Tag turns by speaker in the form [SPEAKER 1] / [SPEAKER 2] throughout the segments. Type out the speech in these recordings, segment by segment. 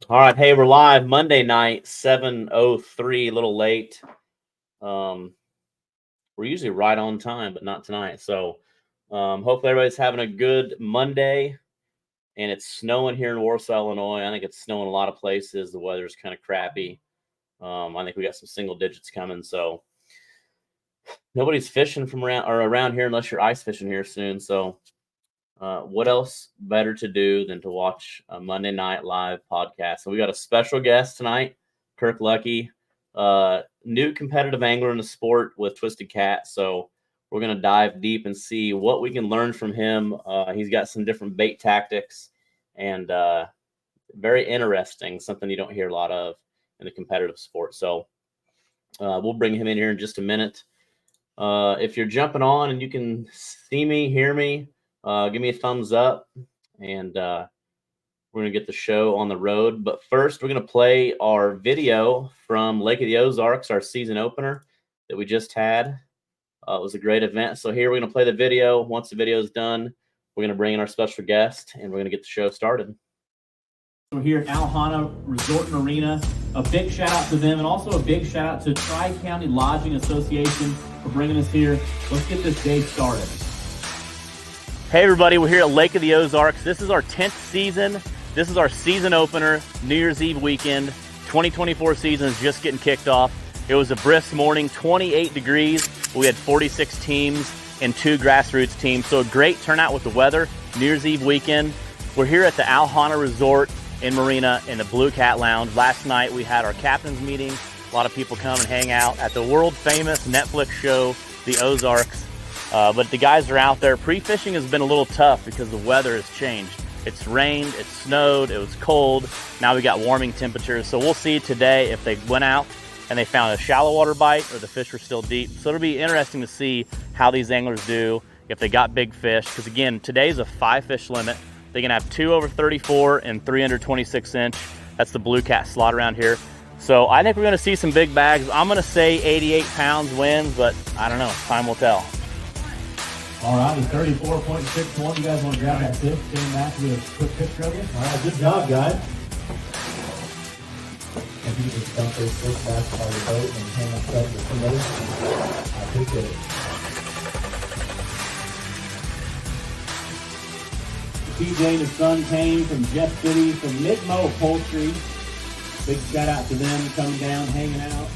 [SPEAKER 1] All right, hey, we're live Monday night, 7:03, a little late. We're usually right on time, but not tonight. So hopefully everybody's having a good Monday. And it's snowing here in Warsaw, Illinois. I think it's snowing a lot of places. The weather's kind of crappy. I think we got some single digits coming. So nobody's fishing from around here unless you're ice fishing here soon. So what else better to do than to watch a Monday Night Live podcast? So we got a special guest tonight, Kirk Luckey, new competitive angler in the sport with Twisted Cat. So we're going to dive deep and see what we can learn from him. He's got some different bait tactics and very interesting, something you don't hear a lot of in the competitive sport. So we'll bring him in here in just a minute. If you're jumping on and you can see me, hear me, give me a thumbs up, and we're going to get the show on the road. But first, we're going to play our video from Lake of the Ozarks, our season opener that we just had. It was a great event. So here we're going to play the video. Once the video is done, we're going to bring in our special guest, and we're going to get the show started.
[SPEAKER 2] We're here at Alhana Resort and Marina. A big shout out to them, and also a big shout out to Tri-County Lodging Association for bringing us here. Let's get this day started.
[SPEAKER 1] Hey everybody, we're here at Lake of the Ozarks. This is our 10th season. This is our season opener, New Year's Eve weekend. 2024 season is just getting kicked off. It was a brisk morning, 28 degrees. We had 46 teams and 2 grassroots teams. So a great turnout with the weather. New Year's Eve weekend. We're here at the Alhana Resort in Marina in the Blue Cat Lounge. Last night we had our captain's meeting. A lot of people come and hang out at the world famous Netflix show, The Ozarks. But the guys are out there. Pre-fishing has been a little tough because the weather has changed. It's rained, it snowed, it was cold. Now we got warming temperatures. So we'll see today if they went out and they found a shallow water bite or the fish were still deep. So it'll be interesting to see how these anglers do, if they got big fish. Because again, today's a 5 fish limit. They can have 2 over 34 and 3 under 26 inch. That's the Blue Cat slot around here. So I think we're gonna see some big bags. I'm gonna say 88 pounds wins, but I don't know, time will tell.
[SPEAKER 2] All right, it's 34.61. You guys want to grab that fish, stand back and get a quick picture of it? All right, good job, guys.
[SPEAKER 3] If you could just dump those fish back by your boat and hand them stuff to somebody, I appreciate it.
[SPEAKER 2] TJ and his son came from Jeff City, from Midmo Poultry. Big shout out to them coming down, hanging out.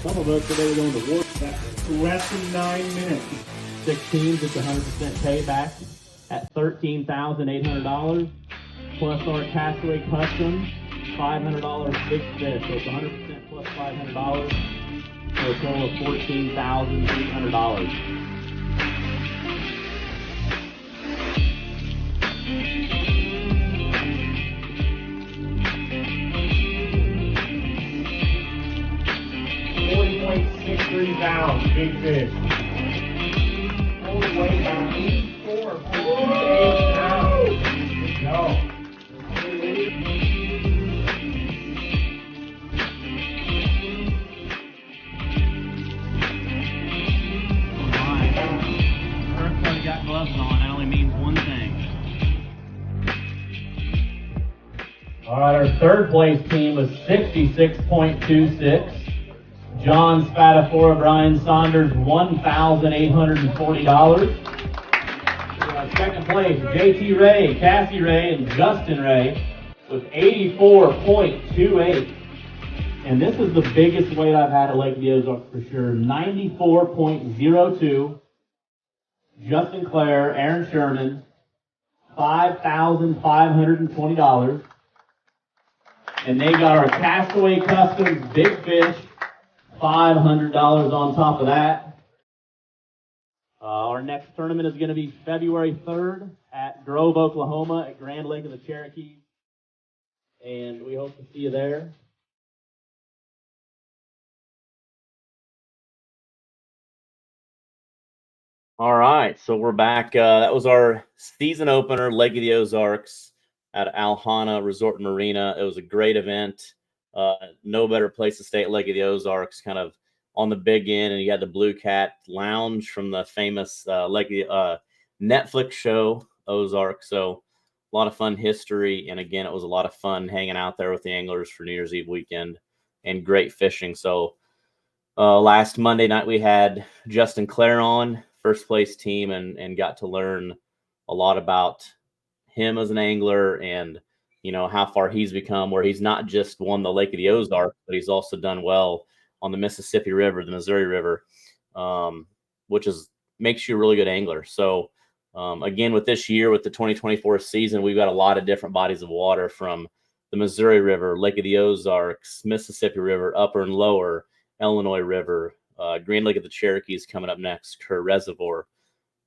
[SPEAKER 2] Some of us said they were going to work. That's less than 9 minutes. 6 teams, it's 100% payback at $13,800. Plus our Castaway Custom, $500 big fish. So it's 100% plus $500. For a total of $14,300. $40.63 big fish. Total weight about 84.8 pounds. Good go. Got gloves on, that only means one thing. All right, our third place team was 66.26. John Spadafora, Brian Saunders, $1,840. Second place, JT Ray, Cassie Ray, and Justin Ray with 84.28. And this is the biggest weight I've had at Lake of the Ozarks for sure, 94.02. Justin Clare, Aaron Sherman, $5,520. And they got our Castaway Custom Big Fish, $500 on top of that. Our next tournament is going to be February 3rd at Grove, Oklahoma at Grand Lake of the Cherokees. And we hope to see you there.
[SPEAKER 1] All right, so we're back. That was our season opener, Lake of the Ozarks at Alhana Resort and Marina. It was a great event. No better place to stay at Lake of the Ozarks, kind of on the big end, and you had the Blue Cat Lounge from the famous Netflix show, Ozark. So a lot of fun history. And again, it was a lot of fun hanging out there with the anglers for New Year's Eve weekend and great fishing. So last Monday night, we had Justin Clare on, first place team, and got to learn a lot about him as an angler and, how far he's become, where he's not just won the Lake of the Ozarks, but he's also done well on the Mississippi River, the Missouri River, which makes you a really good angler. So again, with this year, with the 2024 season, we've got a lot of different bodies of water from the Missouri River, Lake of the Ozarks, Mississippi River, Upper and Lower, Illinois River, Green Lake of the Cherokees coming up next, Kerr Reservoir,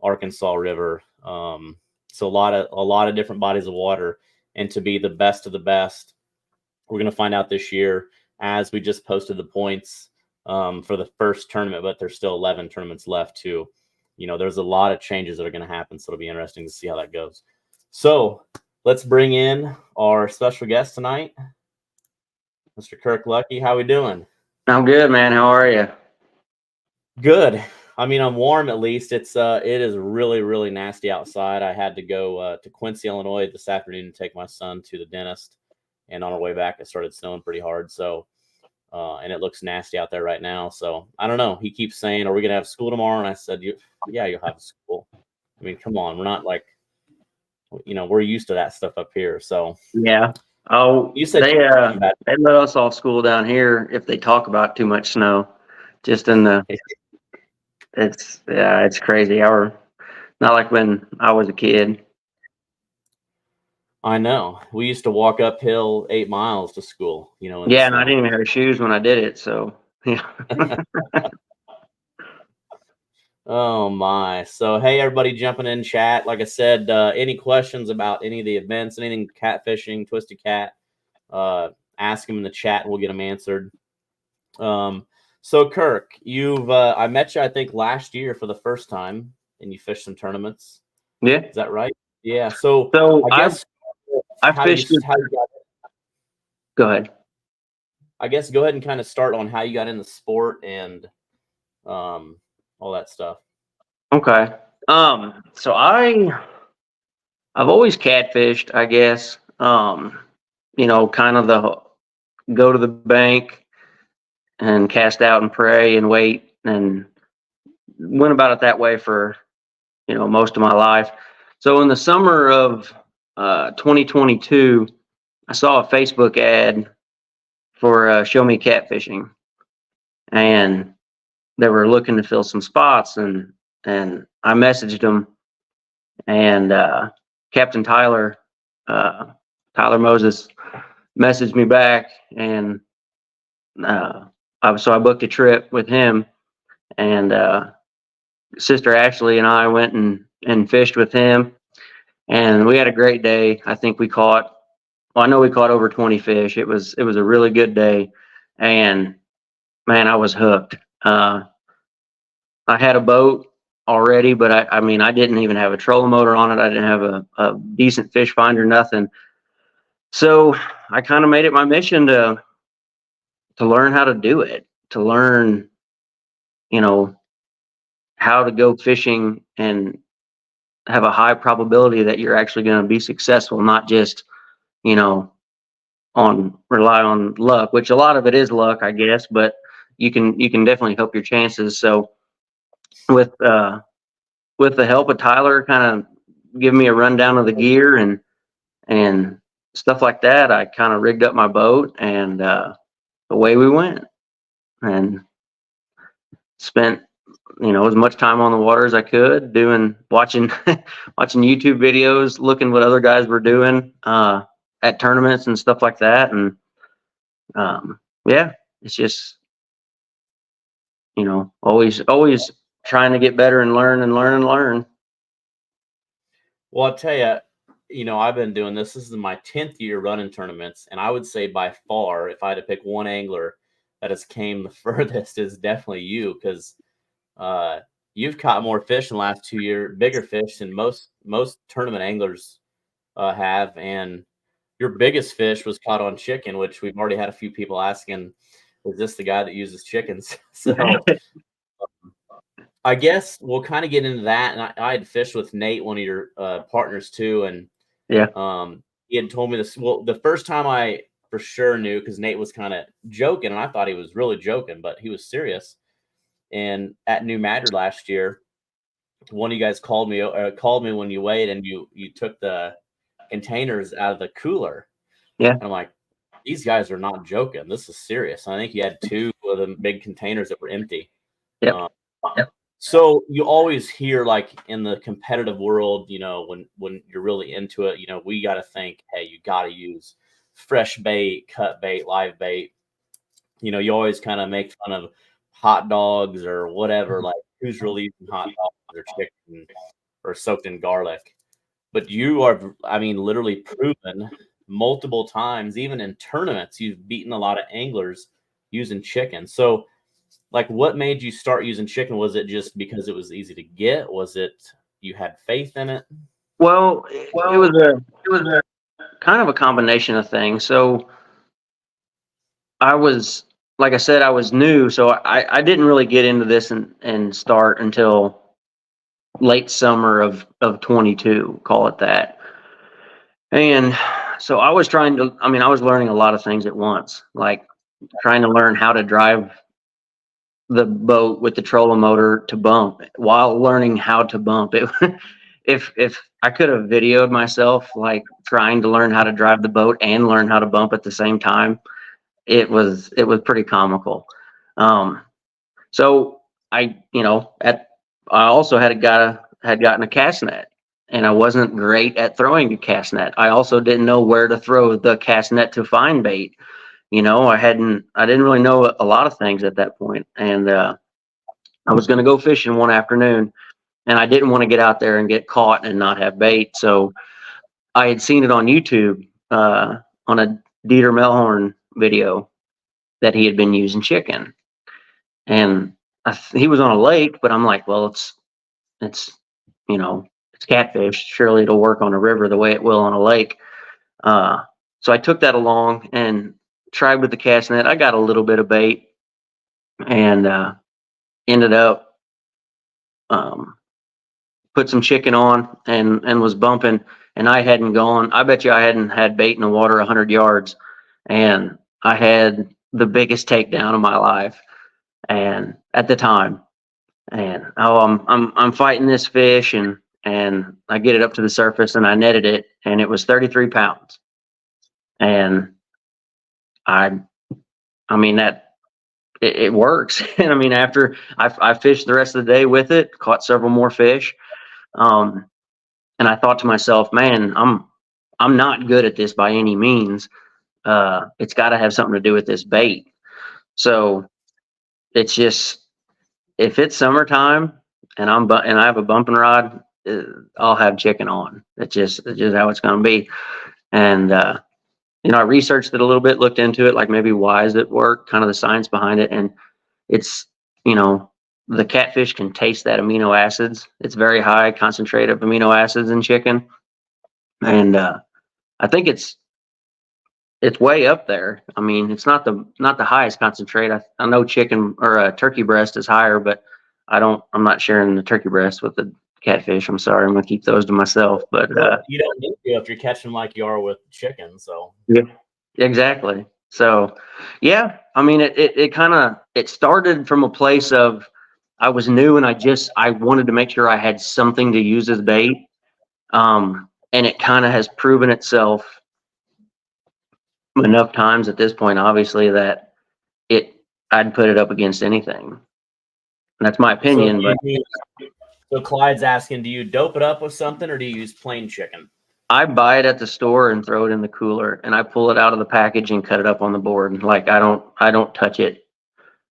[SPEAKER 1] Arkansas River. So a lot of different bodies of water, and to be the best of the best, we're going to find out this year, as we just posted the points for the first tournament, but there's still 11 tournaments left too. There's a lot of changes that are going to happen, so it'll be interesting to see how that goes. So let's bring in our special guest tonight, Mr. Kirk Luckey. How we doing?
[SPEAKER 4] I'm good, man. How are you?
[SPEAKER 1] Good. I mean, I'm warm at least. It is really, really nasty outside. I had to go to Quincy, Illinois this afternoon to take my son to the dentist. And on our way back, it started snowing pretty hard. So, and it looks nasty out there right now. So I don't know. He keeps saying, "Are we going to have school tomorrow?" And I said, "Yeah, you'll have school." I mean, come on. We're not like, we're used to that stuff up here. So
[SPEAKER 4] yeah. Oh,
[SPEAKER 1] you said
[SPEAKER 4] they let us off school down here if they talk about too much snow. Just in the, it's crazy. Not like when I was a kid.
[SPEAKER 1] I know. We used to walk uphill 8 miles to school,
[SPEAKER 4] Yeah, and I didn't even have shoes when I did it. So yeah.
[SPEAKER 1] Oh my. So hey, everybody jumping in chat. Like I said, any questions about any of the events, anything catfishing, Twisted Cat, ask them in the chat and we'll get them answered. So Kirk, I met you I think last year for the first time, and you fished some tournaments.
[SPEAKER 4] Yeah.
[SPEAKER 1] Is that right? Yeah. So I guess
[SPEAKER 4] I fished. Go ahead.
[SPEAKER 1] I guess go ahead and kind of start on how you got in the sport and all that stuff.
[SPEAKER 4] Okay. So I've always catfished, I guess. Kind of the go to the bank and cast out and pray and wait, and went about it that way for, most of my life. So in the summer of 2022, I saw a Facebook ad for Show Me Catfishing, and they were looking to fill some spots, and I messaged them, and Captain Tyler Moses messaged me back, and so I booked a trip with him, and Sister Ashley and I went and fished with him, and we had a great day. I think I know we caught over 20 fish. It was a really good day, and man, I was hooked. I had a boat already, but I mean, I didn't even have a trolling motor on it. I didn't have a decent fish finder, nothing. So I kind of made it my mission to learn how to do it, to learn, how to go fishing and have a high probability that you're actually going to be successful, not just, rely on luck, which a lot of it is luck, I guess, but you can definitely help your chances. So with the help of Tyler kind of giving me a rundown of the gear and stuff like that, I kind of rigged up my boat, and away we went, and spent as much time on the water as I could, watching YouTube videos, looking what other guys were doing at tournaments and stuff like that. And yeah, it's just always trying to get better and learn and learn and learn.
[SPEAKER 1] Well, I'll tell you, I've been doing this. This is my 10th year running tournaments, and I would say by far, if I had to pick one angler that has came the furthest, is definitely you, because you've caught more fish in the last 2 years, bigger fish than most tournament anglers have, and your biggest fish was caught on chicken, which we've already had a few people asking, is this the guy that uses chickens? So I guess we'll kind of get into that. And I had fished with Nate, one of your partners too, and
[SPEAKER 4] Yeah.
[SPEAKER 1] he had told me this. Well, the first time I for sure knew, because Nate was kind of joking, and I thought he was really joking, but he was serious. And at New Madrid last year, one of you guys called me when you weighed, and you took the containers out of the cooler.
[SPEAKER 4] Yeah.
[SPEAKER 1] And I'm like, these guys are not joking. This is serious. And I think you had 2 of the big containers that were empty.
[SPEAKER 4] Yep.
[SPEAKER 1] Yep. So you always hear, like, in the competitive world, when you're really into it, we got to think, hey, you got to use fresh bait, cut bait, live bait. You always kind of make fun of hot dogs or whatever, like who's really eating hot dogs or chicken or soaked in garlic. But you are, I mean, literally proven multiple times, even in tournaments, you've beaten a lot of anglers using chicken. So, like, what made you start using chicken? Was it just because it was easy to get? Was it you had faith in it?
[SPEAKER 4] Well, it was a kind of a combination of things. So I was, like I said, I was new, so I didn't really get into this and start until late summer of 22, call it that. And so I was I was learning a lot of things at once, like trying to learn how to drive the boat with the trolling motor to bump while learning how to bump it. If I could have videoed myself like trying to learn how to drive the boat and learn how to bump at the same time, it was pretty comical. So I also had gotten a cast net, and I wasn't great at throwing a cast net. I also didn't know where to throw the cast net to find bait. I didn't really know a lot of things at that point, and I was going to go fishing one afternoon, and I didn't want to get out there and get caught and not have bait. So I had seen it on YouTube on a Dieter Melhorn video that he had been using chicken, and he was on a lake. But I'm like, well, it's it's catfish. Surely it'll work on a river the way it will on a lake. So I took that along and tried with the cast net. I got a little bit of bait, and ended up put some chicken on and was bumping. And I hadn't gone. I bet you I hadn't had bait in the water 100 yards, and I had the biggest takedown of my life, and at the time. And I'm fighting this fish, and I get it up to the surface, and I netted it, and it was 33 pounds. And I mean that it works. And I mean, after I fished the rest of the day with it, caught several more fish. And I thought to myself, man, I'm not good at this by any means. It's got to have something to do with this bait. So it's just, if it's summertime and I have a bumping rod, I'll have chicken on. It's just how it's going to be. And I researched it a little bit, looked into it, like maybe why does it work, kind of the science behind it, and it's the catfish can taste that amino acids. It's very high concentrate of amino acids in chicken, and I think it's way up there. I mean, it's not the highest concentrate. I know chicken or a turkey breast is higher, but I'm not sharing the turkey breast with the catfish. I'm sorry, I'm gonna keep those to myself. But
[SPEAKER 1] you don't need to if you're catching like you are with chicken. So
[SPEAKER 4] yeah, exactly. So yeah, I mean, it started from a place of I was new and I wanted to make sure I had something to use as bait. And it kind of has proven itself enough times at this point, obviously, that I'd put it up against anything. And that's my opinion.
[SPEAKER 1] So Clyde's asking, do you dope it up with something or do you use plain chicken?
[SPEAKER 4] I buy it at the store and throw it in the cooler, and I pull it out of the package and cut it up on the board. Like I don't touch it.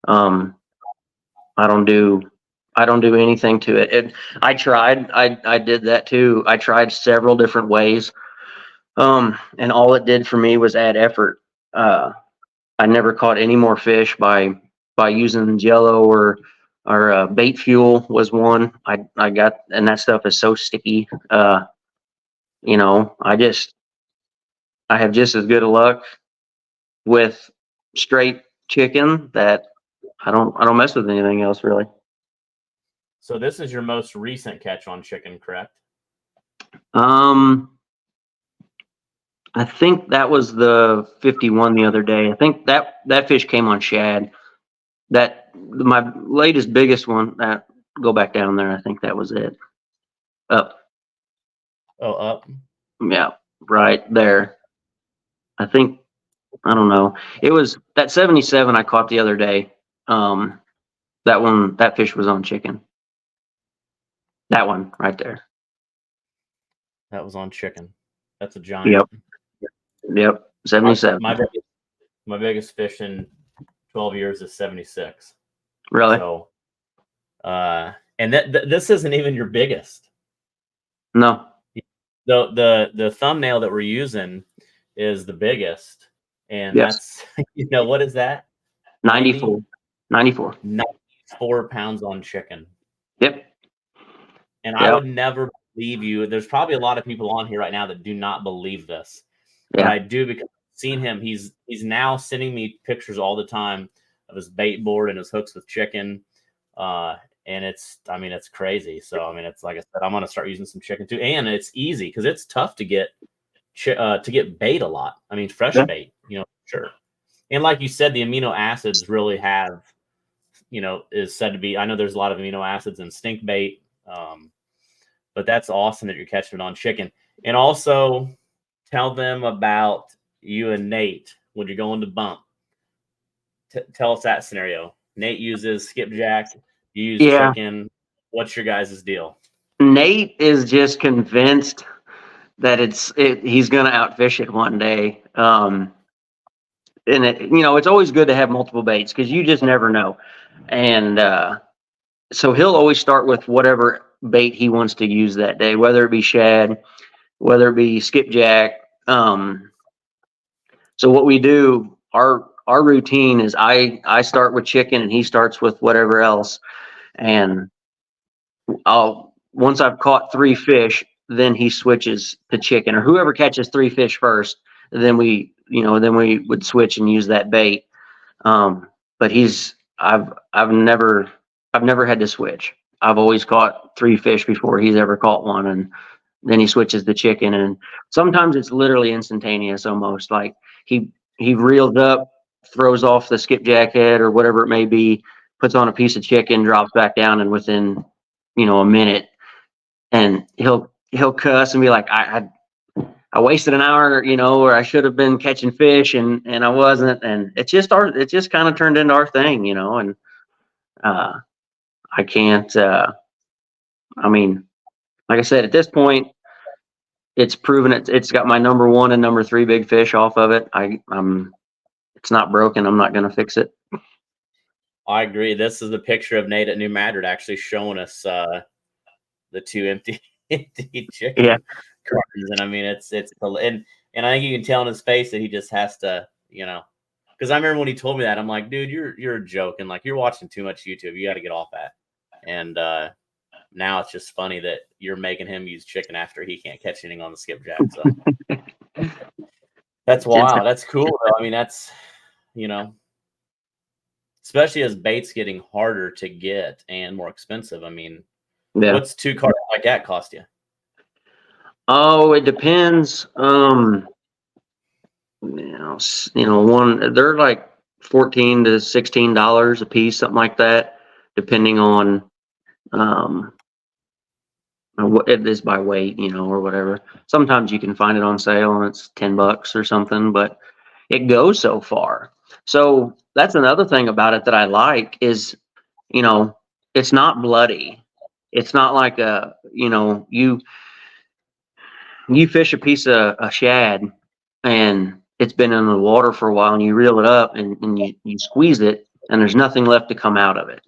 [SPEAKER 4] I don't do anything to it. I tried. I did that too. I tried several different ways. And all it did for me was add effort. I never caught any more fish by using Jello or bait fuel was one. I got, and that stuff is so sticky. I have just as good a luck with straight chicken that I don't mess with anything else really.
[SPEAKER 1] So this is your most recent catch on chicken, correct?
[SPEAKER 4] I think that was the 51 the other day. I think that fish came on shad. My latest biggest one, that go back down there, I think that was it. Up.
[SPEAKER 1] Oh, up.
[SPEAKER 4] Yeah, right there. I think, I don't know. It was that 77 I caught the other day. That fish was on chicken. That one right there.
[SPEAKER 1] That was on chicken. That's a giant.
[SPEAKER 4] Yep. 77.
[SPEAKER 1] My biggest fish in 12 years is 76.
[SPEAKER 4] Really?
[SPEAKER 1] So, and this isn't even your biggest.
[SPEAKER 4] No.
[SPEAKER 1] The thumbnail that we're using is the biggest, and
[SPEAKER 4] Yes.
[SPEAKER 1] that's what is that?
[SPEAKER 4] 94.
[SPEAKER 1] 94 pounds on chicken.
[SPEAKER 4] Yep.
[SPEAKER 1] And I would never believe you. There's probably a lot of people on here right now that do not believe this, but I do, because I've seen him. He's now sending me pictures all the time of his bait board and his hooks with chicken. And it's crazy. So, it's like I said, I'm going to start using some chicken too. And it's easy because it's tough to get bait a lot. Fresh bait, sure. And like you said, the amino acids really have, is said to be, I know there's a lot of amino acids in stink bait. But that's awesome that you're catching it on chicken. And also tell them about you and Nate when you're going to bump. Tell us that scenario. Nate uses skipjack, you use chicken. What's your guys' deal?
[SPEAKER 4] Nate is just convinced that he's going to outfish it one day. And it's always good to have multiple baits because you just never know. And so he'll always start with whatever bait he wants to use that day, whether it be shad, whether it be skipjack. So what we do, our routine is I start with chicken and he starts with whatever else. And once I've caught 3 fish, then he switches to chicken, or whoever catches 3 fish first, then we would switch and use that bait. But I've never had to switch. I've always caught 3 fish before he's ever caught one, and then he switches the chicken. And sometimes it's literally instantaneous, almost like he reels up, throws off the skipjack head or whatever it may be, puts on a piece of chicken, drops back down, and within a minute, and he'll cuss and be like, I wasted an hour, or I should have been catching fish and I wasn't. And it just kind of turned into our thing, and I can't, like I said, at this point, it's proven it's got my number 1 and number 3 big fish off of it. It's not broken. I'm not going to fix it.
[SPEAKER 1] I agree. This is the picture of Nate at New Madrid actually showing us the 2 empty chicken cartons. And it's and I think you can tell in his face that he just has to, because I remember when he told me that, I'm like, dude, you're joking. Like, you're watching too much YouTube. You got to get off that. And now it's just funny that you're making him use chicken after he can't catch anything on the skipjack. So that's wild. That's cool though. That's, especially as bait's getting harder to get and more expensive. What's 2 cartons like that cost you?
[SPEAKER 4] Oh, it depends. One, they're like $14 to $16 a piece, something like that, depending on what it is by weight, or whatever. Sometimes you can find it on sale and it's $10 or something, but it goes so far. So that's another thing about it that I like is, it's not bloody. It's not like you fish a piece of a shad and it's been in the water for a while and you reel it up and you squeeze it and there's nothing left to come out of it.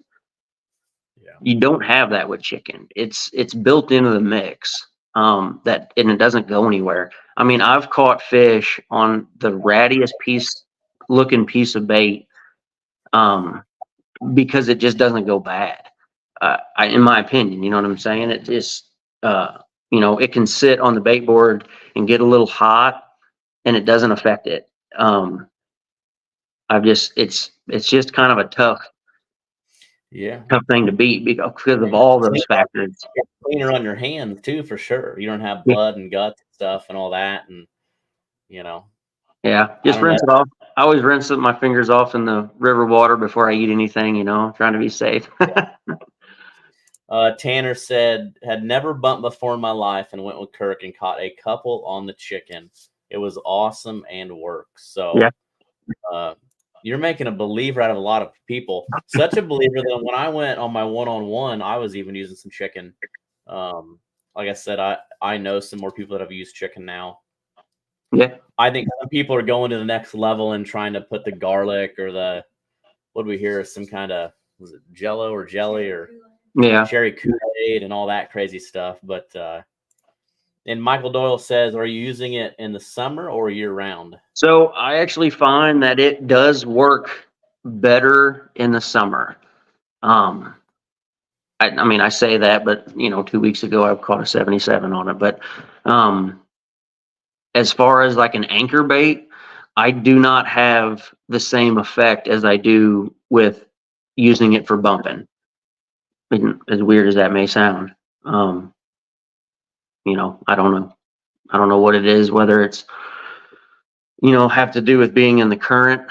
[SPEAKER 4] Yeah. You don't have that with chicken. It's built into the mix. And it doesn't go anywhere. I've caught fish on the rattiest looking piece of bait because it just doesn't go bad. In my opinion, you know what I'm saying? It just it can sit on the bait board and get a little hot and it doesn't affect it. It's just kind of a tough.
[SPEAKER 1] Yeah.
[SPEAKER 4] tough thing to beat because of all those factors.
[SPEAKER 1] It's cleaner on your hands too, for sure. You don't have
[SPEAKER 4] Yeah.
[SPEAKER 1] blood and guts and stuff and all that, and you know,
[SPEAKER 4] Yeah,
[SPEAKER 1] I
[SPEAKER 4] just
[SPEAKER 1] don't know.
[SPEAKER 4] rinse it off. I always rinse my fingers off in the river water before I eat anything, trying to be safe.
[SPEAKER 1] Tanner said had never bumped before in my life and went with Kirk and caught a couple on the chicken. It was awesome and works. So
[SPEAKER 4] Yeah.
[SPEAKER 1] you're making a believer out of a lot of people. Such a believer that when I went on my one-on-one, I was even using some chicken. Like I said, I know some more people that have used chicken now.
[SPEAKER 4] Yeah.
[SPEAKER 1] I think some people are going to the next level and trying to put the garlic or the, what do we hear, some kind of, was it Jello or jelly or
[SPEAKER 4] Yeah.
[SPEAKER 1] cherry Kool-Aid and all that crazy stuff. But and Michael Doyle says, are you using it in the summer or year round?
[SPEAKER 4] So I actually find that it does work better in the summer. I mean, I say that, but 2 weeks ago I caught a 77 on it. But as far as like an anchor bait, I do not have the same effect as I do with using it for bumping. As weird as that may sound, I don't know. I don't know what it is, whether it's have to do with being in the current,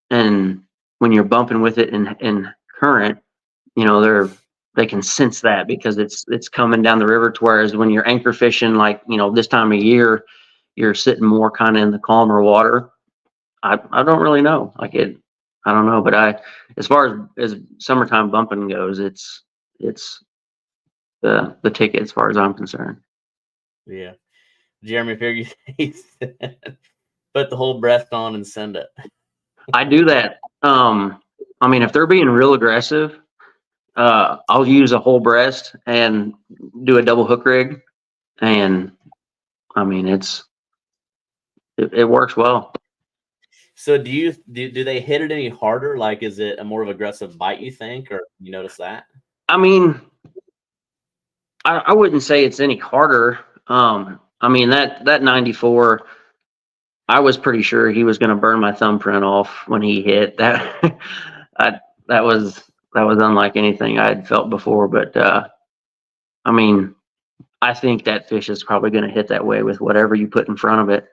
[SPEAKER 4] and when you're bumping with it in current, they can sense that because it's coming down the river. Whereas when you're anchor fishing, like this time of year, you're sitting more kind of in the calmer water. I don't really know. I don't know, but as far as summertime bumping goes, it's the ticket as far as I'm concerned.
[SPEAKER 1] Yeah. Jeremy figures he said, put the whole breast on and send it.
[SPEAKER 4] I do that. I mean, if they're being real aggressive, I'll use a whole breast and do a double hook rig, and I mean it works well.
[SPEAKER 1] So do they hit it any harder? Like, is it a more of aggressive bite, you think, or you notice that?
[SPEAKER 4] I mean, I wouldn't say it's any harder. I mean that 94, I was pretty sure he was going to burn my thumbprint off when he hit that. That was unlike anything I had felt before. But I mean, I think that fish is probably going to hit that way with whatever you put in front of it.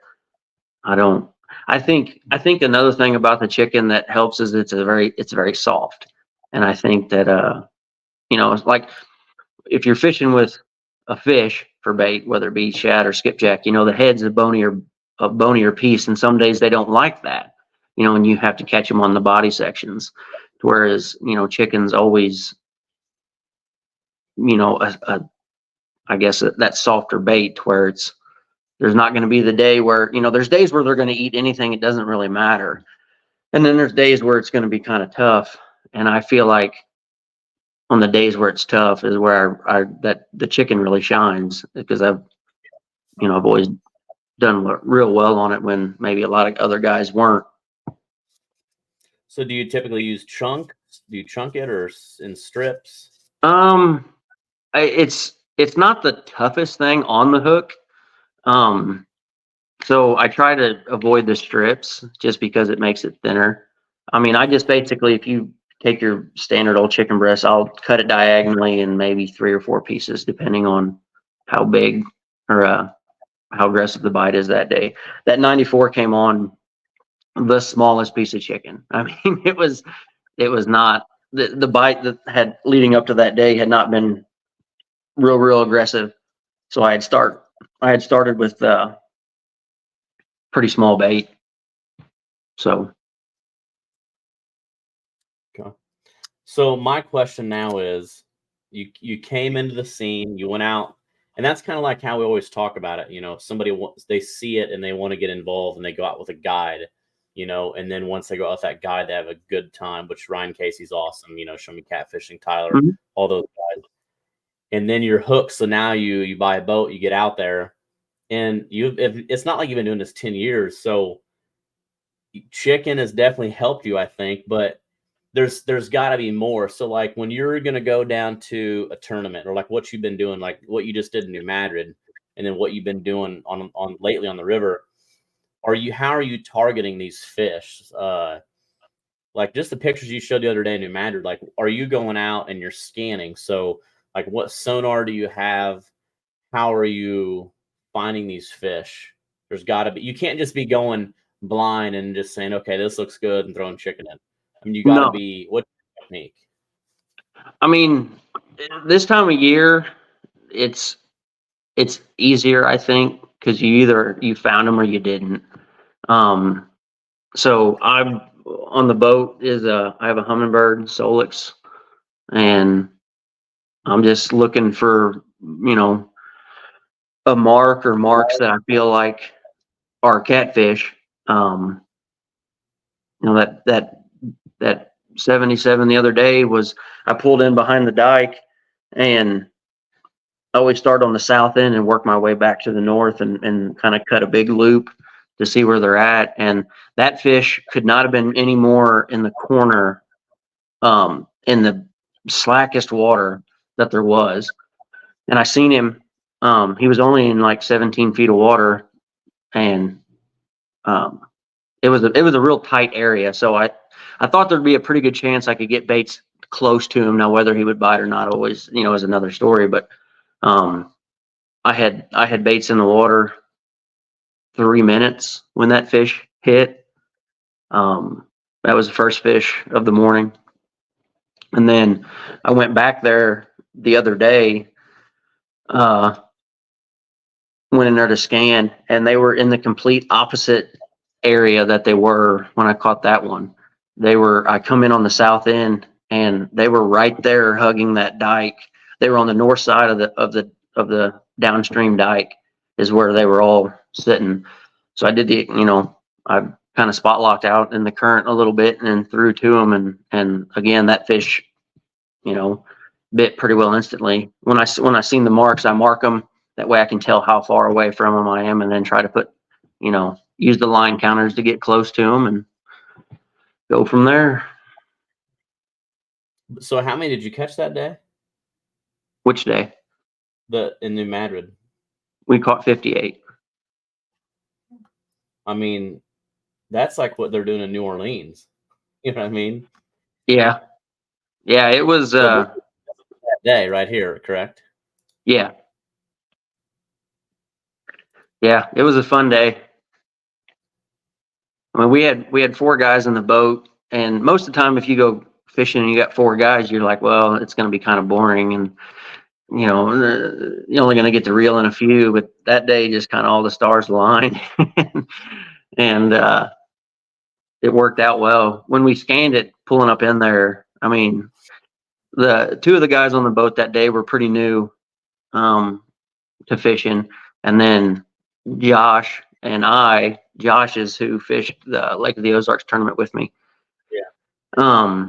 [SPEAKER 4] I don't. I think another thing about the chicken that helps is it's very soft, and I think that it's like if you're fishing with a fish for bait, whether it be shad or skipjack, the head's a bonier piece, and some days they don't like that, and you have to catch them on the body sections. Whereas chicken's always I guess that softer bait where there's not going to be the day where there's days where they're going to eat anything, it doesn't really matter, and then there's days where it's going to be kind of tough. And I feel like on the days where it's tough is where that the chicken really shines, because I've always done real well on it when maybe a lot of other guys weren't.
[SPEAKER 1] So do you typically use chunk? Do you chunk it or in strips?
[SPEAKER 4] It's not the toughest thing on the hook. So I try to avoid the strips just because it makes it thinner. I mean, I just basically, if you take your standard old chicken breast, I'll cut it diagonally in maybe 3 or 4 pieces, depending on how big or how aggressive the bite is that day. That 94 came on the smallest piece of chicken. I mean, it was not the bite that had leading up to that day had not been real aggressive. So I had started with pretty small bait. So
[SPEAKER 1] Okay. So my question now is, you came into the scene, you went out, and that's kind of like how we always talk about it. If somebody they see it and they want to get involved, and they go out with a guide, and then once they go out with that guide, they have a good time. Which Ryan Casey's awesome. Show Me Catfishing, Tyler, all those guys, and then you're hooked. So now you buy a boat, you get out there, and it's not like you've been doing this 10 years. So chicken has definitely helped you, I think, but there's got to be more. So like when you're going to go down to a tournament, or like what you've been doing, like what you just did in New Madrid, and then what you've been doing on lately on the river, how are you targeting these fish? like just the pictures you showed the other day in New Madrid, like, are you going out and you're scanning? So like what sonar do you have? How are you finding these fish? There's got to be, you can't just be going blind and just saying, okay, this looks good and throwing chicken in. I mean, you got to
[SPEAKER 4] No,
[SPEAKER 1] be, what's your technique?
[SPEAKER 4] I mean, this time of year, it's easier, I think, because you found them or you didn't. So I'm on the boat I have a hummingbird Solix, and I'm just looking for, a mark or marks that I feel like are catfish. Um, that 77 the other day was, I pulled in behind the dike, and I always start on the south end and work my way back to the north, and kind of cut a big loop to see where they're at. And that fish could not have been any more in the corner, in the slackest water that there was. And I seen him. He was only in like 17 feet of water, and it was a real tight area. So I thought there'd be a pretty good chance I could get baits close to him. Now whether he would bite or not always, is another story. But I had baits in the water 3 minutes when that fish hit. That was the first fish of the morning. And then I went back there the other day, went in there to scan, and they were in the complete opposite area that they were when I caught that one. I come in on the south end, and they were right there hugging that dike. They were on the north side of the downstream dike is where they were all sitting. So I did I kind of spot locked out in the current a little bit and then threw to them. And again, that fish, bit pretty well instantly. When I seen the marks, I mark them. That way I can tell how far away from them I am, and then try to put, use the line counters to get close to them and go from there.
[SPEAKER 1] So how many did you catch that day?
[SPEAKER 4] Which day?
[SPEAKER 1] In New Madrid.
[SPEAKER 4] We caught 58.
[SPEAKER 1] I mean, that's like what they're doing in New Orleans. You know what I mean?
[SPEAKER 4] Yeah. Yeah, it was
[SPEAKER 1] that day right here, correct?
[SPEAKER 4] Yeah. Yeah, it was a fun day. I mean, we had 4 guys in the boat, and most of the time if you go fishing and you got 4 guys, you're like, well, it's going to be kind of boring, and you're only going to get to reel in a few. But that day, just kind of all the stars aligned, and it worked out well. When we scanned it, pulling up in there, I mean, the 2 of the guys on the boat that day were pretty new to fishing, and then Josh is who fished the Lake of the Ozarks tournament with me.
[SPEAKER 1] Yeah.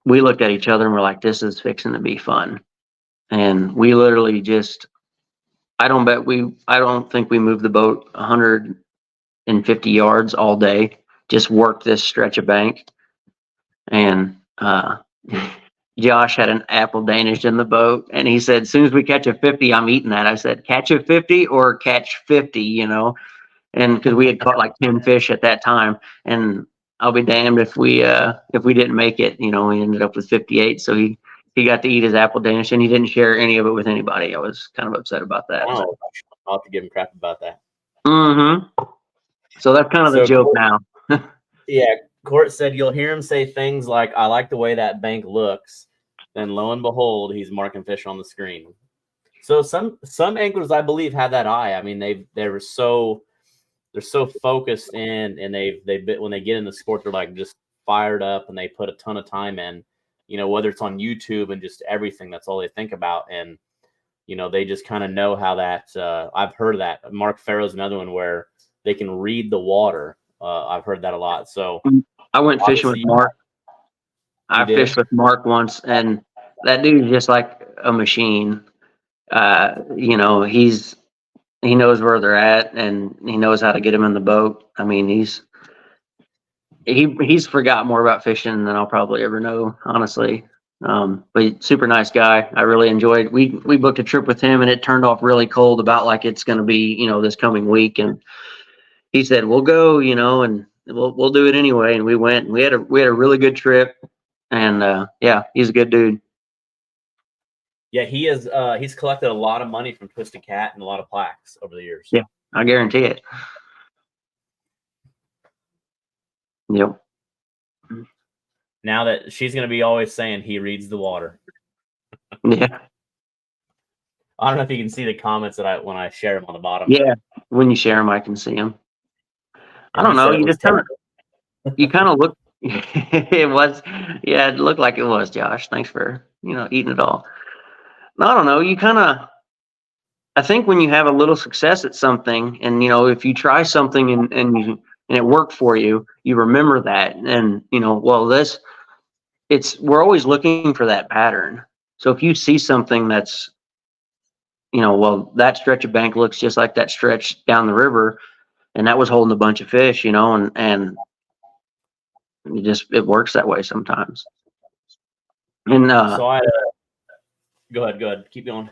[SPEAKER 4] We looked at each other and we're like, this is fixing to be fun. And we literally just, I don't think we moved the boat 150 yards all day, just worked this stretch of bank. And Josh had an apple Danish in the boat, and he said, as soon as we catch a 50, I'm eating that. I said, catch a 50 or catch 50, and because we had caught like 10 fish at that time, and I'll be damned if we didn't make it. We ended up with 58. So he got to eat his apple Danish, and he didn't share any of it with anybody. I was kind of upset about that.
[SPEAKER 1] Oh, I'll have to give him crap about that.
[SPEAKER 4] Mm-hmm. So that's kind of the joke now.
[SPEAKER 1] Yeah, Court said you'll hear him say things like, I like the way that bank looks. Then lo and behold, he's marking fish on the screen. So some anglers, I believe, have that eye. I mean, they're so focused in, and when they get in the sport, they're like just fired up, and they put a ton of time in, whether it's on YouTube and just everything. That's all they think about. And, they just kind of know how that, I've heard of that. Mark Farrow's another one where they can read the water. I've heard that a lot. So
[SPEAKER 4] I went fishing with Mark. I fished with Mark once, and that dude's just like a machine. He knows where they're at, and he knows how to get them in the boat. I mean, he's forgot more about fishing than I'll probably ever know, honestly. But super nice guy. I really enjoyed. We booked a trip with him, and it turned off really cold, about like it's going to be, this coming week. And he said, we'll go, and we'll do it anyway. And we went, and we had a really good trip. And yeah, he's a good dude.
[SPEAKER 1] Yeah, he is. He's collected a lot of money from Twisted Cat and a lot of plaques over the years.
[SPEAKER 4] Yeah, I guarantee it. Yep.
[SPEAKER 1] Now that she's going to be always saying he reads the water.
[SPEAKER 4] Yeah.
[SPEAKER 1] I don't know if you can see the comments that when I share them on the bottom.
[SPEAKER 4] Yeah. When you share them, I can see them. I
[SPEAKER 1] And
[SPEAKER 4] don't
[SPEAKER 1] he
[SPEAKER 4] know.
[SPEAKER 1] said it
[SPEAKER 4] You
[SPEAKER 1] was
[SPEAKER 4] just kind of look. It was. Yeah, it looked like it was, Josh. Thanks for eating it all. I don't know. I think when you have a little success at something, and if you try something and it worked for you, you remember that, and we're always looking for that pattern. So if you see something that's, that stretch of bank looks just like that stretch down the river, and that was holding a bunch of fish, and it works that way sometimes. And
[SPEAKER 1] So go ahead, keep going.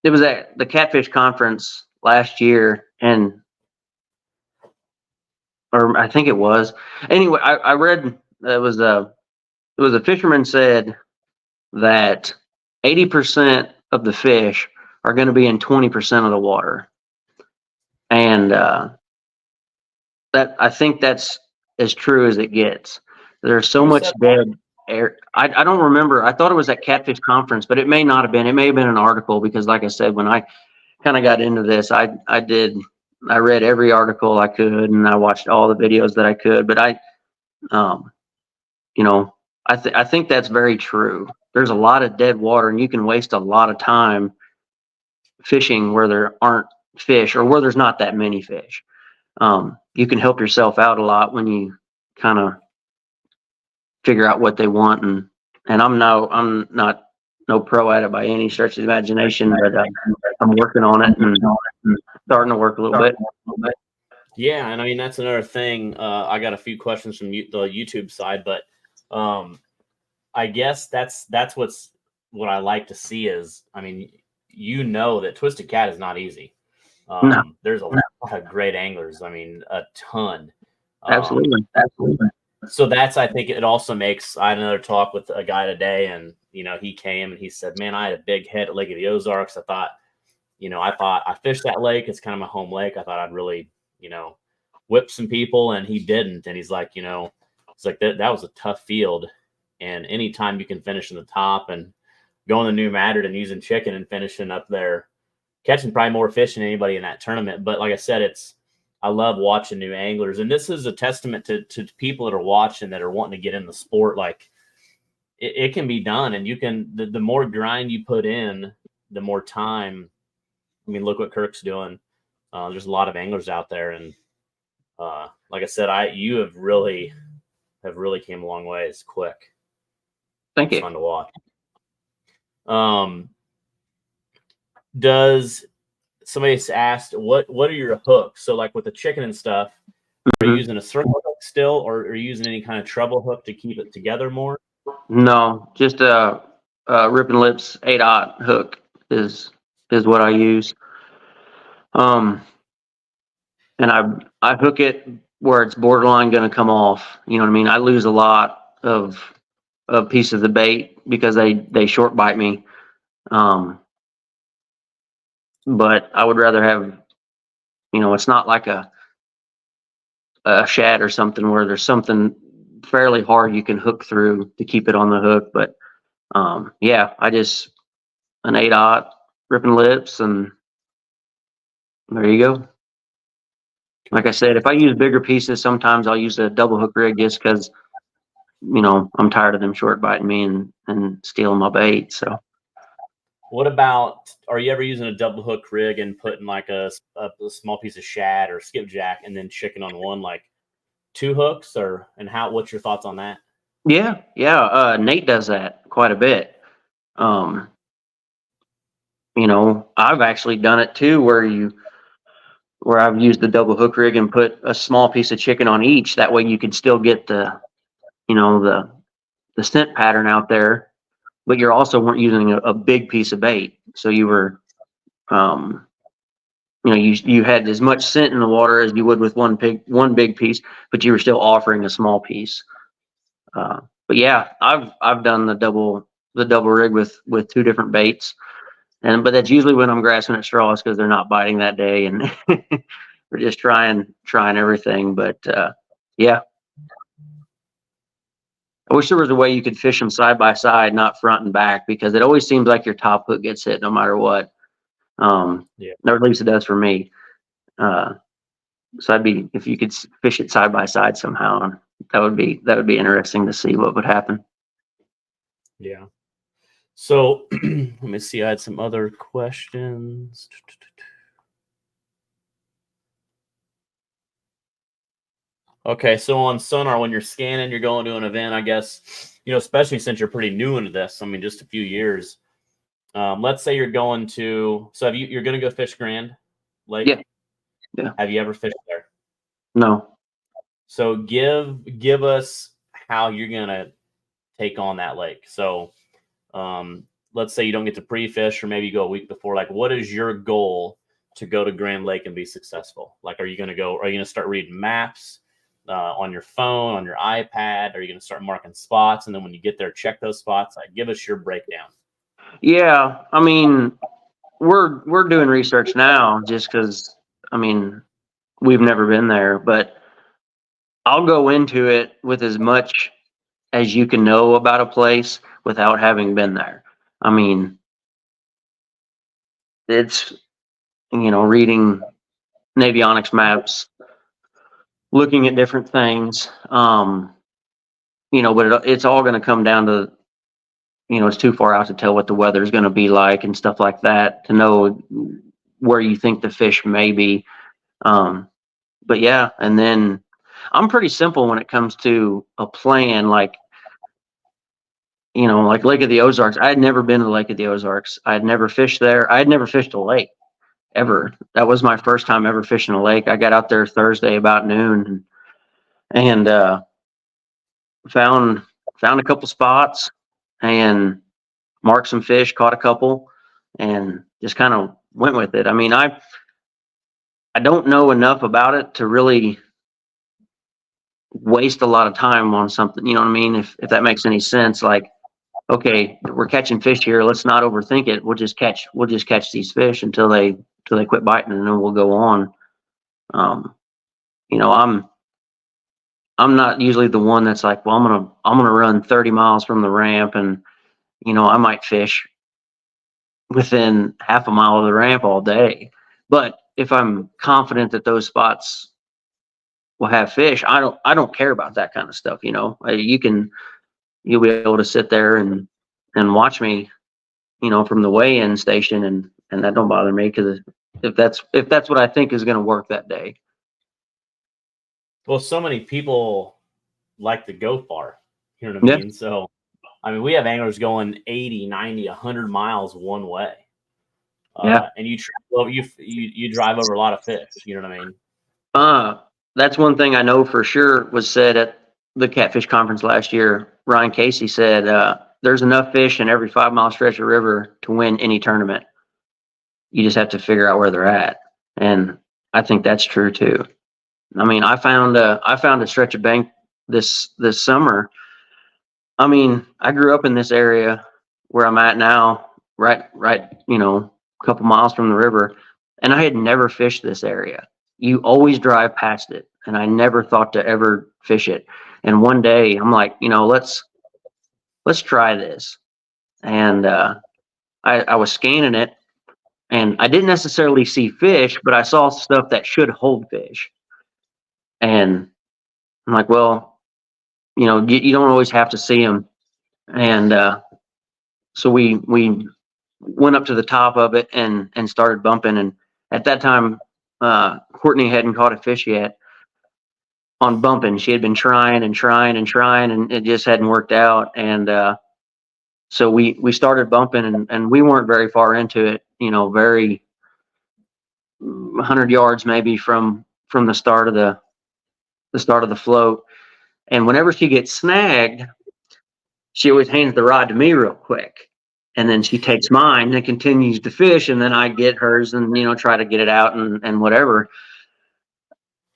[SPEAKER 4] It was at the Catfish Conference last year, or I think it was. Anyway, I read it was a fisherman said that 80% of the fish are going to be in 20% of the water, and that I think that's as true as it gets. There's so
[SPEAKER 1] Who
[SPEAKER 4] much
[SPEAKER 1] said
[SPEAKER 4] dead air. I don't remember. I thought it was at Catfish Conference, but it may not have been. It may have been an article because, like I said, when I kind of got into this, I read every article I could, and I watched all the videos that I could. But I think that's very true. There's a lot of dead water, and you can waste a lot of time fishing where there aren't fish or where there's not that many fish. You can help yourself out a lot when you kind of figure out what they want, and I'm not no pro at it by any stretch of the imagination, but I'm working on it and starting to work a little bit.
[SPEAKER 1] Yeah, and I mean that's another thing. I got a few questions from the YouTube side, but I guess that's what I like to see is, I mean, that Twisted Cat is not easy.
[SPEAKER 4] No.
[SPEAKER 1] There's a lot of great anglers. I mean, a ton.
[SPEAKER 4] Absolutely.
[SPEAKER 1] So I think it also makes. I had another talk with a guy today, and he came and he said, "Man, I had a big head at Lake of the Ozarks. I thought I fished that lake. It's kind of my home lake. I thought I'd really, whip some people," and he didn't. And he's like, it's like that was a tough field, and anytime you can finish in the top and going to New Madrid and using chicken and finishing up there, catching probably more fish than anybody in that tournament. But like I said, I love watching new anglers, and this is a testament to people that are watching that are wanting to get in the sport. Like it can be done, and you can. The more grind you put in, the more time. I mean, look what Kirk's doing. There's a lot of anglers out there, and like I said, you have really came a long ways quick.
[SPEAKER 4] Thank you.
[SPEAKER 1] It's fun to watch. Does somebody's asked what are your hooks? So like with the chicken and stuff, are you using a circle hook still, or are you using any kind of treble hook to keep it together more?
[SPEAKER 4] No, just a Rip and Lips 8/0 hook is what I use. And I hook it where it's borderline going to come off. You know what I mean? I lose a lot of piece of the bait because they short bite me. But I would rather have, it's not like a shad or something where there's something fairly hard you can hook through to keep it on the hook. But yeah, I just an 8/0 Rip and Lips, and there you go. Like I said, if I use bigger pieces, sometimes I'll use a double hook rig just because I'm tired of them short biting me and stealing my bait. So.
[SPEAKER 1] What about, are you ever using a double hook rig and putting like a small piece of shad or skipjack and then chicken on one, like 2 hooks, what's your thoughts on that?
[SPEAKER 4] Yeah. Nate does that quite a bit. I've actually done it too, where I've used the double hook rig and put a small piece of chicken on each. That way you can still get the scent pattern out there, but you're also weren't using a big piece of bait. So you were, you had as much scent in the water as you would with one big piece, but you were still offering a small piece. But yeah, I've done the double rig with 2 different baits, but that's usually when I'm grasping at straws because they're not biting that day, and we're just trying everything. But yeah, I wish there was a way you could fish them side by side, not front and back, because it always seems like your top hook gets hit no matter what.
[SPEAKER 1] Yeah.
[SPEAKER 4] Or at least it does for me. So if you could fish it side by side somehow, that would be interesting to see what would happen.
[SPEAKER 1] Yeah. So let me see. I had some other questions. Okay, so on sonar, when you're scanning, you're going to an event, I guess, especially since you're pretty new into this. I mean, just a few years. Let's say you're going to, so you're going to go fish Grand Lake?
[SPEAKER 4] Yeah.
[SPEAKER 1] Have you ever fished there?
[SPEAKER 4] No.
[SPEAKER 1] So give us how you're going to take on that lake. So let's say you don't get to pre-fish, or maybe you go a week before. Like, what is your goal to go to Grand Lake and be successful? Like, are you going to start reading maps on your phone, on your iPad? Are you going to start marking spots, and then when you get there, check those spots? Like, give us your breakdown.
[SPEAKER 4] Yeah, I mean, we're doing research now just because, I mean, we've never been there, but I'll go into it with as much as you can know about a place without having been there. I mean, it's, reading Navionics maps, looking at different things, but it's all going to come down to, it's too far out to tell what the weather is going to be like and stuff like that to know where you think the fish may be. But yeah, and then I'm pretty simple when it comes to a plan, like Lake of the Ozarks. I had never been to the Lake of the Ozarks. I had never fished there. I had never fished a lake ever. That was my first time ever fishing a lake. I got out there Thursday about noon and found a couple spots and marked some fish, caught a couple, and just kind of went with it. I mean, I don't know enough about it to really waste a lot of time on something. You know what I mean? If that makes any sense. Like, okay, we're catching fish here. Let's not overthink it. We'll just catch these fish until they quit biting, and then we'll go on. I'm not usually the one that's like, well, I'm gonna run 30 miles from the ramp, and I might fish within half a mile of the ramp all day. But if I'm confident that those spots will have fish, I don't care about that kind of stuff. You'll be able to sit there and watch me, from the weigh-in station, and that don't bother me, because if that's what I think is going to work that day.
[SPEAKER 1] Well, so many people like to go far, you know what I mean? So, I mean, we have anglers going 80, 90, 100 miles one way. And you drive over a lot of fish, you know what I mean?
[SPEAKER 4] That's one thing I know for sure was said at the Catfish Conference last year. Ryan Casey said, there's enough fish in every 5 mile stretch of river to win any tournament. You just have to figure out where they're at. And I think that's true too. I mean, I found a stretch of bank this summer. I mean, I grew up in this area where I'm at now, right, a couple miles from the river, and I had never fished this area. You always drive past it, and I never thought to ever fish it. And one day I'm like, let's try this. And I was scanning it, and I didn't necessarily see fish, but I saw stuff that should hold fish. And I'm like, well, you don't always have to see them. And so we went up to the top of it and started bumping. And at that time, Courtney hadn't caught a fish yet on bumping. She had been trying, and it just hadn't worked out. And so we started bumping, and we weren't very far into it, very 100 yards maybe from the start of the float. And whenever she gets snagged, she always hands the rod to me real quick. and then she takes mine and continues to fish, and then I get hers and, you know, try to get it out and whatever.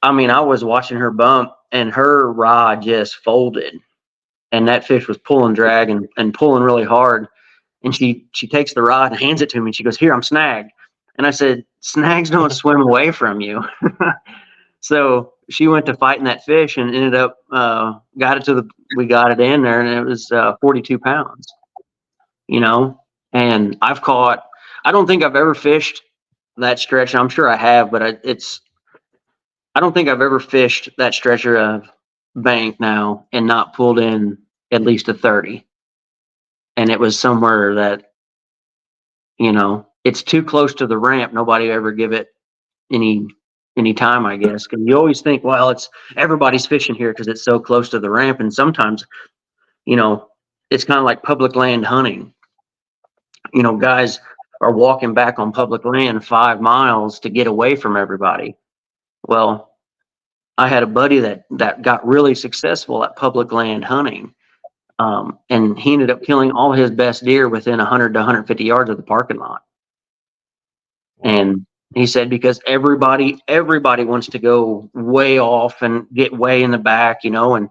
[SPEAKER 4] I mean, I was watching her bump and her rod just folded, and that fish was pulling drag and pulling really hard. And she takes the rod and hands it to me. And she goes, "Here, I'm snagged." And I said, "Snags don't swim away from you." So she went to fighting that fish and ended up we got it in there, and it was 42 pounds. You know, and I don't think I've ever fished that stretch. I'm sure I have, but I don't think I've ever fished that stretch of bank now and not pulled in at least a 30. And it was somewhere that, you know, it's too close to the ramp. Nobody ever give it any time, I guess. Because you always think, well, it's everybody's fishing here because it's so close to the ramp. And sometimes, you know, it's kind of like public land hunting. You know, guys are walking back on public land 5 miles to get away from everybody. Well, I had a buddy that got really successful at public land hunting. And he ended up killing all his best deer within 100 to 150 yards of the parking lot. And he said, because everybody wants to go way off and get way in the back, you know, and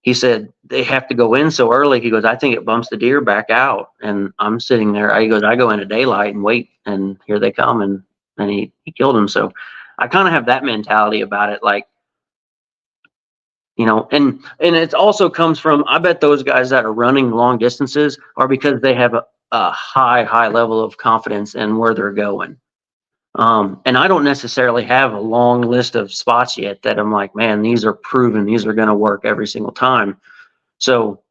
[SPEAKER 4] he said they have to go in so early. He goes, I think it bumps the deer back out. And I'm sitting there. He goes, I go into daylight and wait, and here they come. And he killed him. So I kind of have that mentality about it. Like, you know, and it also comes from, I bet those guys that are running long distances are because they have a high level of confidence in where they're going. And I don't necessarily have a long list of spots yet that I'm like, man, these are proven, these are going to work every single time. So,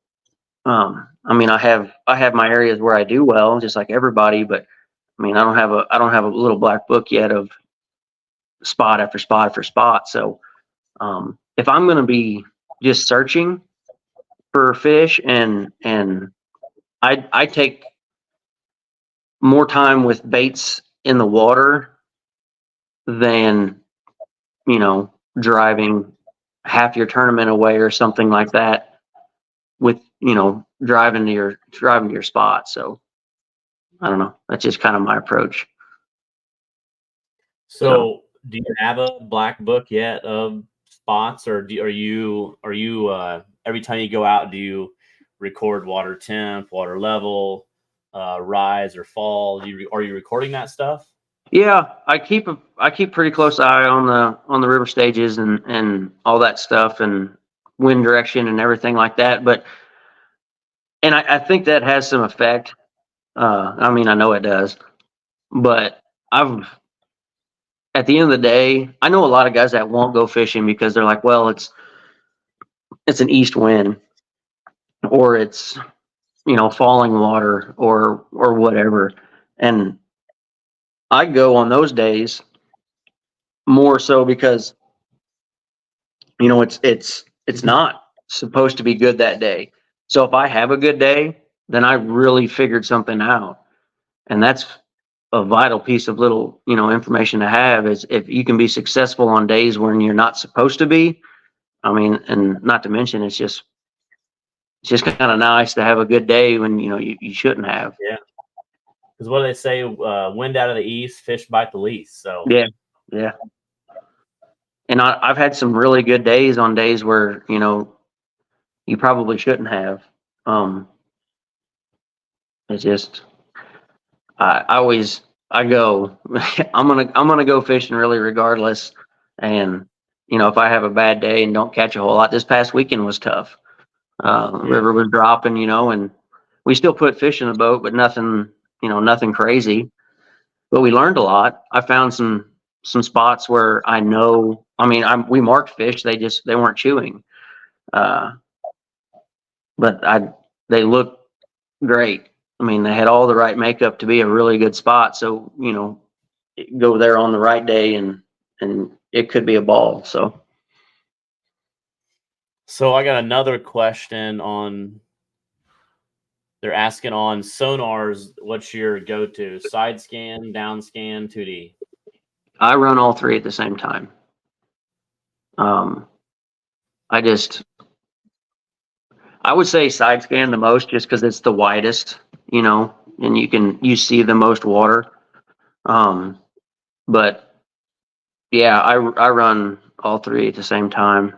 [SPEAKER 4] I mean, I have my areas where I do well, just like everybody, but I mean, I don't have a little black book yet of spot after spot after spot. So, if I'm going to be just searching for fish and I take more time with baits in the water than, you know, driving half your tournament away or something like that with, you know, driving to your spot. So I don't know. That's just kind of my approach.
[SPEAKER 1] So do you have a black book yet of spots, or are you every time you go out, do you record water temp, water level, rise or fall? Are you recording that stuff?
[SPEAKER 4] Yeah, I keep pretty close eye on the river stages and all that stuff and wind direction and everything like that. But I think that has some effect. I mean, I know it does, but at the end of the day, I know a lot of guys that won't go fishing because they're like, well, it's an east wind, or it's, you know, falling water or whatever. And I go on those days more so because, you know, it's not supposed to be good that day. So if I have a good day, then I really figured something out. And that's a vital piece of little, you know, information to have, is if you can be successful on days when you're not supposed to be. I mean, and not to mention, it's just kind of nice to have a good day when, you know, you shouldn't have.
[SPEAKER 1] Yeah. Because what do they say? Wind out of the east, fish bite the least. So
[SPEAKER 4] Yeah. And I've had some really good days on days where, you know, you probably shouldn't have. It's just, I go, I'm gonna go fishing really regardless. And, you know, if I have a bad day and don't catch a whole lot, this past weekend was tough. River was dropping, you know, and we still put fish in the boat, but nothing, you know, nothing crazy. But we learned a lot. I found some spots where I know, I mean, we marked fish, they weren't chewing. But they looked great. I mean, they had all the right makeup to be a really good spot. So, you know, go there on the right day and it could be a ball. So
[SPEAKER 1] I got another question on. They're asking on sonars, what's your go-to? Side scan, down scan, 2D?
[SPEAKER 4] I run all three at the same time. I would say side scan the most just because it's the widest, you know, and you see the most water. But yeah, I run all three at the same time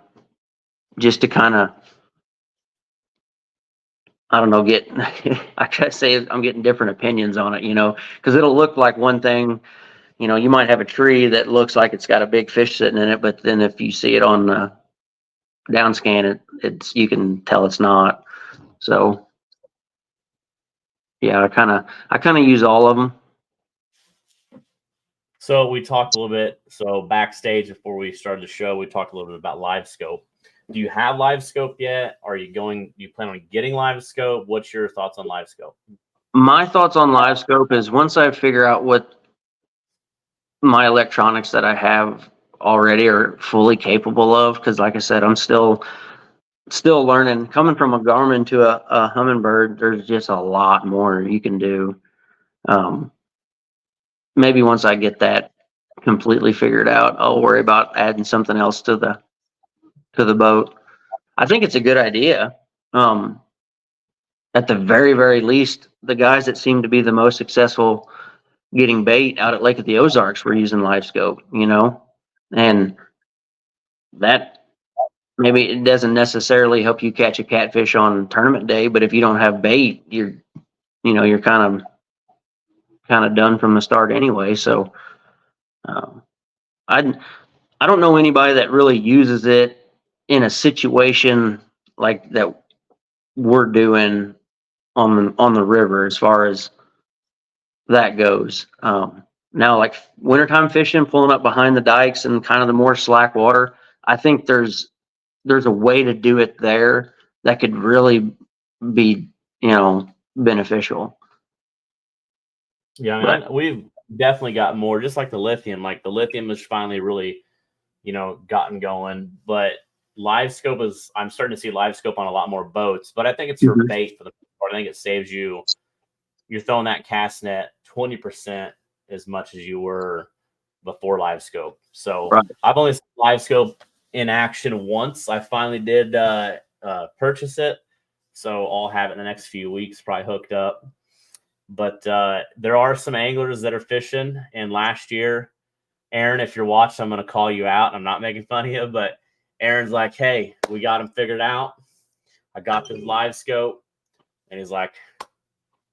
[SPEAKER 4] just to kind of, I don't know, get, I try to say I'm getting different opinions on it, you know, because it'll look like one thing, you know, you might have a tree that looks like it's got a big fish sitting in it, but then if you see it on the down scan, it's, you can tell it's not. So yeah, I kind of use all of them.
[SPEAKER 1] So we talked a little bit. So backstage before we started the show, we talked a little bit about live scope. Do you have live scope yet? Are you going? Do you plan on getting live scope? What's your thoughts on live scope?
[SPEAKER 4] My thoughts on live scope is once I figure out what my electronics that I have already are fully capable of, because like I said, I'm still learning. Coming from a Garmin to a Humminbird, there's just a lot more you can do. Maybe once I get that completely figured out, I'll worry about adding something else to the boat. I think it's a good idea. At the very, very least, the guys that seem to be the most successful getting bait out at Lake of the Ozarks were using live scope, you know, and that maybe it doesn't necessarily help you catch a catfish on tournament day, but if you don't have bait, you're kind of done from the start anyway. So I I don't know anybody that really uses it in a situation like that we're doing on the river as far as that goes. Now, like wintertime fishing, pulling up behind the dikes and kind of the more slack water, I think there's a way to do it there that could really be, you know, beneficial.
[SPEAKER 1] Yeah, I mean, we've definitely got more, just like the lithium. Like the lithium has finally really, gotten going. But live scope is, I'm starting to see live scope on a lot more boats. But I think it's for bait for the most part. I think it saves you. You're throwing that cast net 20% as much as you were before live scope. So
[SPEAKER 4] Right.
[SPEAKER 1] I've only seen live scope in action once. I finally did purchase it. So I'll have it in the next few weeks, probably hooked up. But there are some anglers that are fishing. And last year, Aaron, if you're watching, I'm going to call you out. I'm not making fun of you, but Aaron's like, hey, we got him figured out. I got this live scope. And he's like,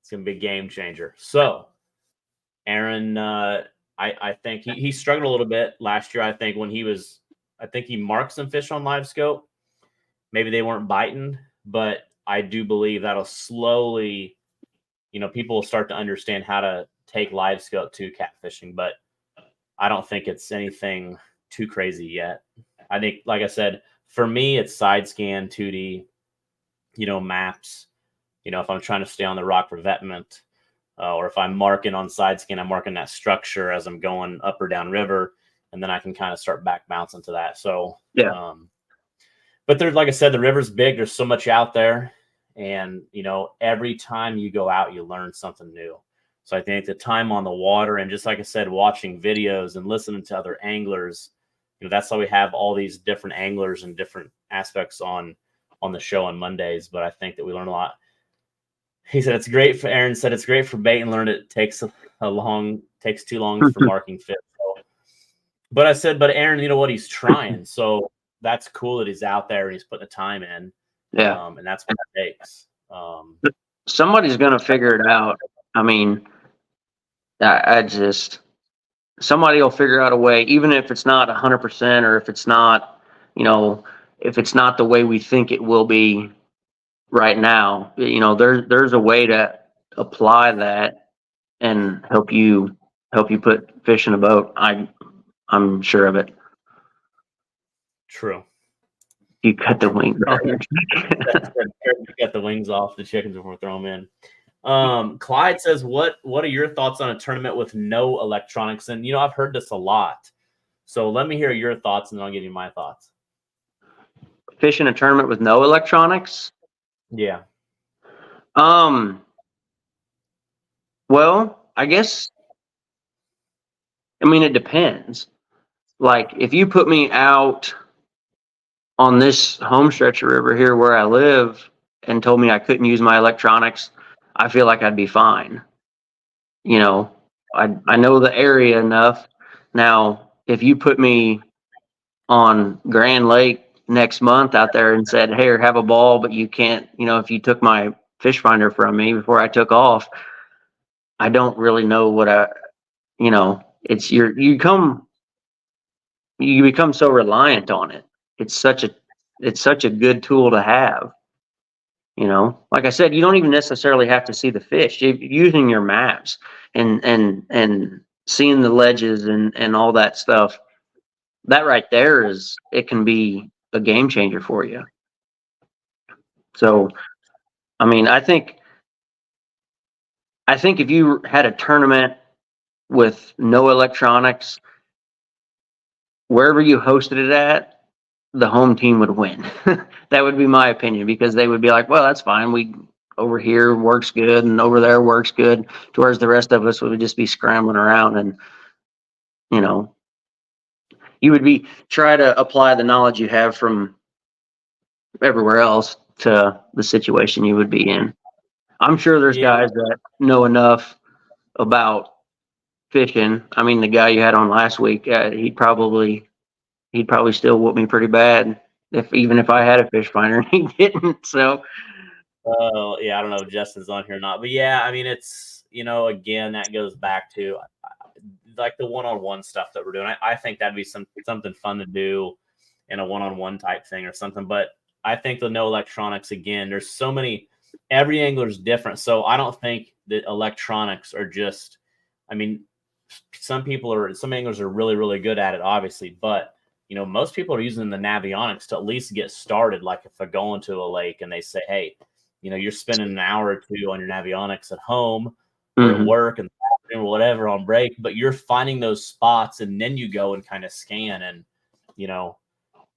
[SPEAKER 1] it's going to be a game changer. So Aaron, I think he struggled a little bit last year. I think he marked some fish on live scope. Maybe they weren't biting, but I do believe that'll slowly, people will start to understand how to take live scope to catfishing, but I don't think it's anything too crazy yet. I think, like I said, for me, it's side scan, 2D, maps. If I'm trying to stay on the rock revetment, or if I'm marking on side scan, I'm marking that structure as I'm going up or down river, and then I can kind of start back bouncing to that. So,
[SPEAKER 4] Yeah.
[SPEAKER 1] But there's, like I said, the river's big. There's so much out there. And, every time you go out, you learn something new. So I think the time on the water and just like I said, watching videos and listening to other anglers, that's why we have all these different anglers and different aspects on the show on Mondays. But I think that we learn a lot. He said, Aaron said, it's great for bait and learned it takes too long for marking fish. So, but I said, but Aaron, you know what? He's trying. So that's cool that he's out there and he's putting the time in.
[SPEAKER 4] Yeah.
[SPEAKER 1] And that's what it takes.
[SPEAKER 4] Somebody's going to figure it out. I mean, somebody will figure out a way, even if it's not 100% or if it's not, if it's not the way we think it will be right now, there's a way to apply that and help you put fish in a boat. I'm sure of it.
[SPEAKER 1] True.
[SPEAKER 4] You cut the wings off.
[SPEAKER 1] You got the wings off the chickens before we throw them in. Clyde says, what are your thoughts on a tournament with no electronics? And, I've heard this a lot. So let me hear your thoughts and then I'll give you my thoughts.
[SPEAKER 4] Fish in a tournament with no electronics?
[SPEAKER 1] Yeah.
[SPEAKER 4] Well, I guess, it depends. Like, if you put me out on this home stretch of river here where I live and told me I couldn't use my electronics, I feel like I'd be fine. You know, I know the area enough. Now, if you put me on Grand Lake next month out there and said, "Here, have a ball," but you can't, if you took my fish finder from me before I took off, I don't really know it's you become so reliant on it. It's such a good tool to have. Like I said, you don't even necessarily have to see the fish. Using your maps and seeing the ledges and all that stuff, that right there it can be a game changer for you. So, I mean, I think if you had a tournament with no electronics, wherever you hosted it at, the home team would win. That would be my opinion, because they would be like, well, that's fine. We over here works good and over there works good. Towards the rest of us would just be scrambling around, and you know, you would be try to apply the knowledge you have from everywhere else to the situation you would be in. I'm sure there's
[SPEAKER 1] Yeah.
[SPEAKER 4] guys that know enough about fishing. I mean, the guy you had on last week, he'd probably still whoop me pretty bad even if I had a fish finder and he didn't. So,
[SPEAKER 1] Oh, yeah, I don't know if Justin's on here or not, but yeah, I mean, it's, again, that goes back to like the one-on-one stuff that we're doing. I think that'd be something fun to do in a one-on-one type thing or something. But I think the no electronics, again, there's so many, every angler is different. So I don't think that electronics are just, I mean, some anglers are really, really good at it, obviously, but most people are using the navionics to at least get started. Like if they're going to a lake and they say, hey, you're spending an hour or two on your navionics at home or at work and or whatever on break, but you're finding those spots and then you go and kind of scan. And,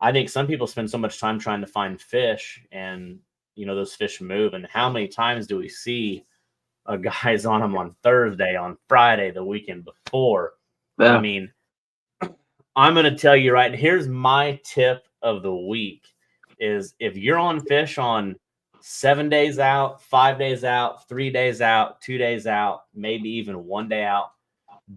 [SPEAKER 1] I think some people spend so much time trying to find fish and, those fish move. And how many times do we see a guy's on them on Thursday, on Friday, the weekend before?
[SPEAKER 4] yeah.
[SPEAKER 1] I mean, I'm going to tell you right, here's my tip of the week is if you're on fish on 7 days out, 5 days out, 3 days out, 2 days out, maybe even 1 day out,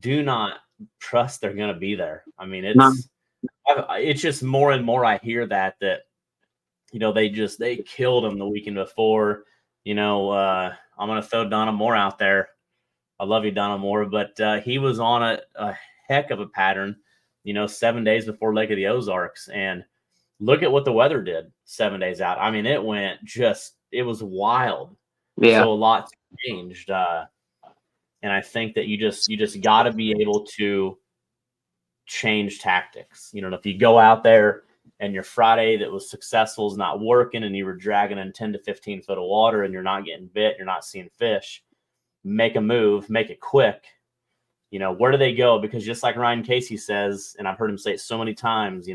[SPEAKER 1] do not trust they're going to be there. I mean, it's just more and more I hear that they killed him the weekend before. I'm going to throw Donna Moore out there. I love you, Donna Moore, but he was on a heck of a pattern, 7 days before Lake of the Ozarks. And look at what the weather did 7 days out. I mean, it was wild.
[SPEAKER 4] Yeah.
[SPEAKER 1] So a lot changed. And I think that you just got to be able to change tactics. If you go out there and your Friday that was successful is not working and you were dragging in 10 to 15 foot of water and you're not getting bit, you're not seeing fish, make a move, make it quick. Where do they go? Because just like Ryan Casey says, and I've heard him say it so many times,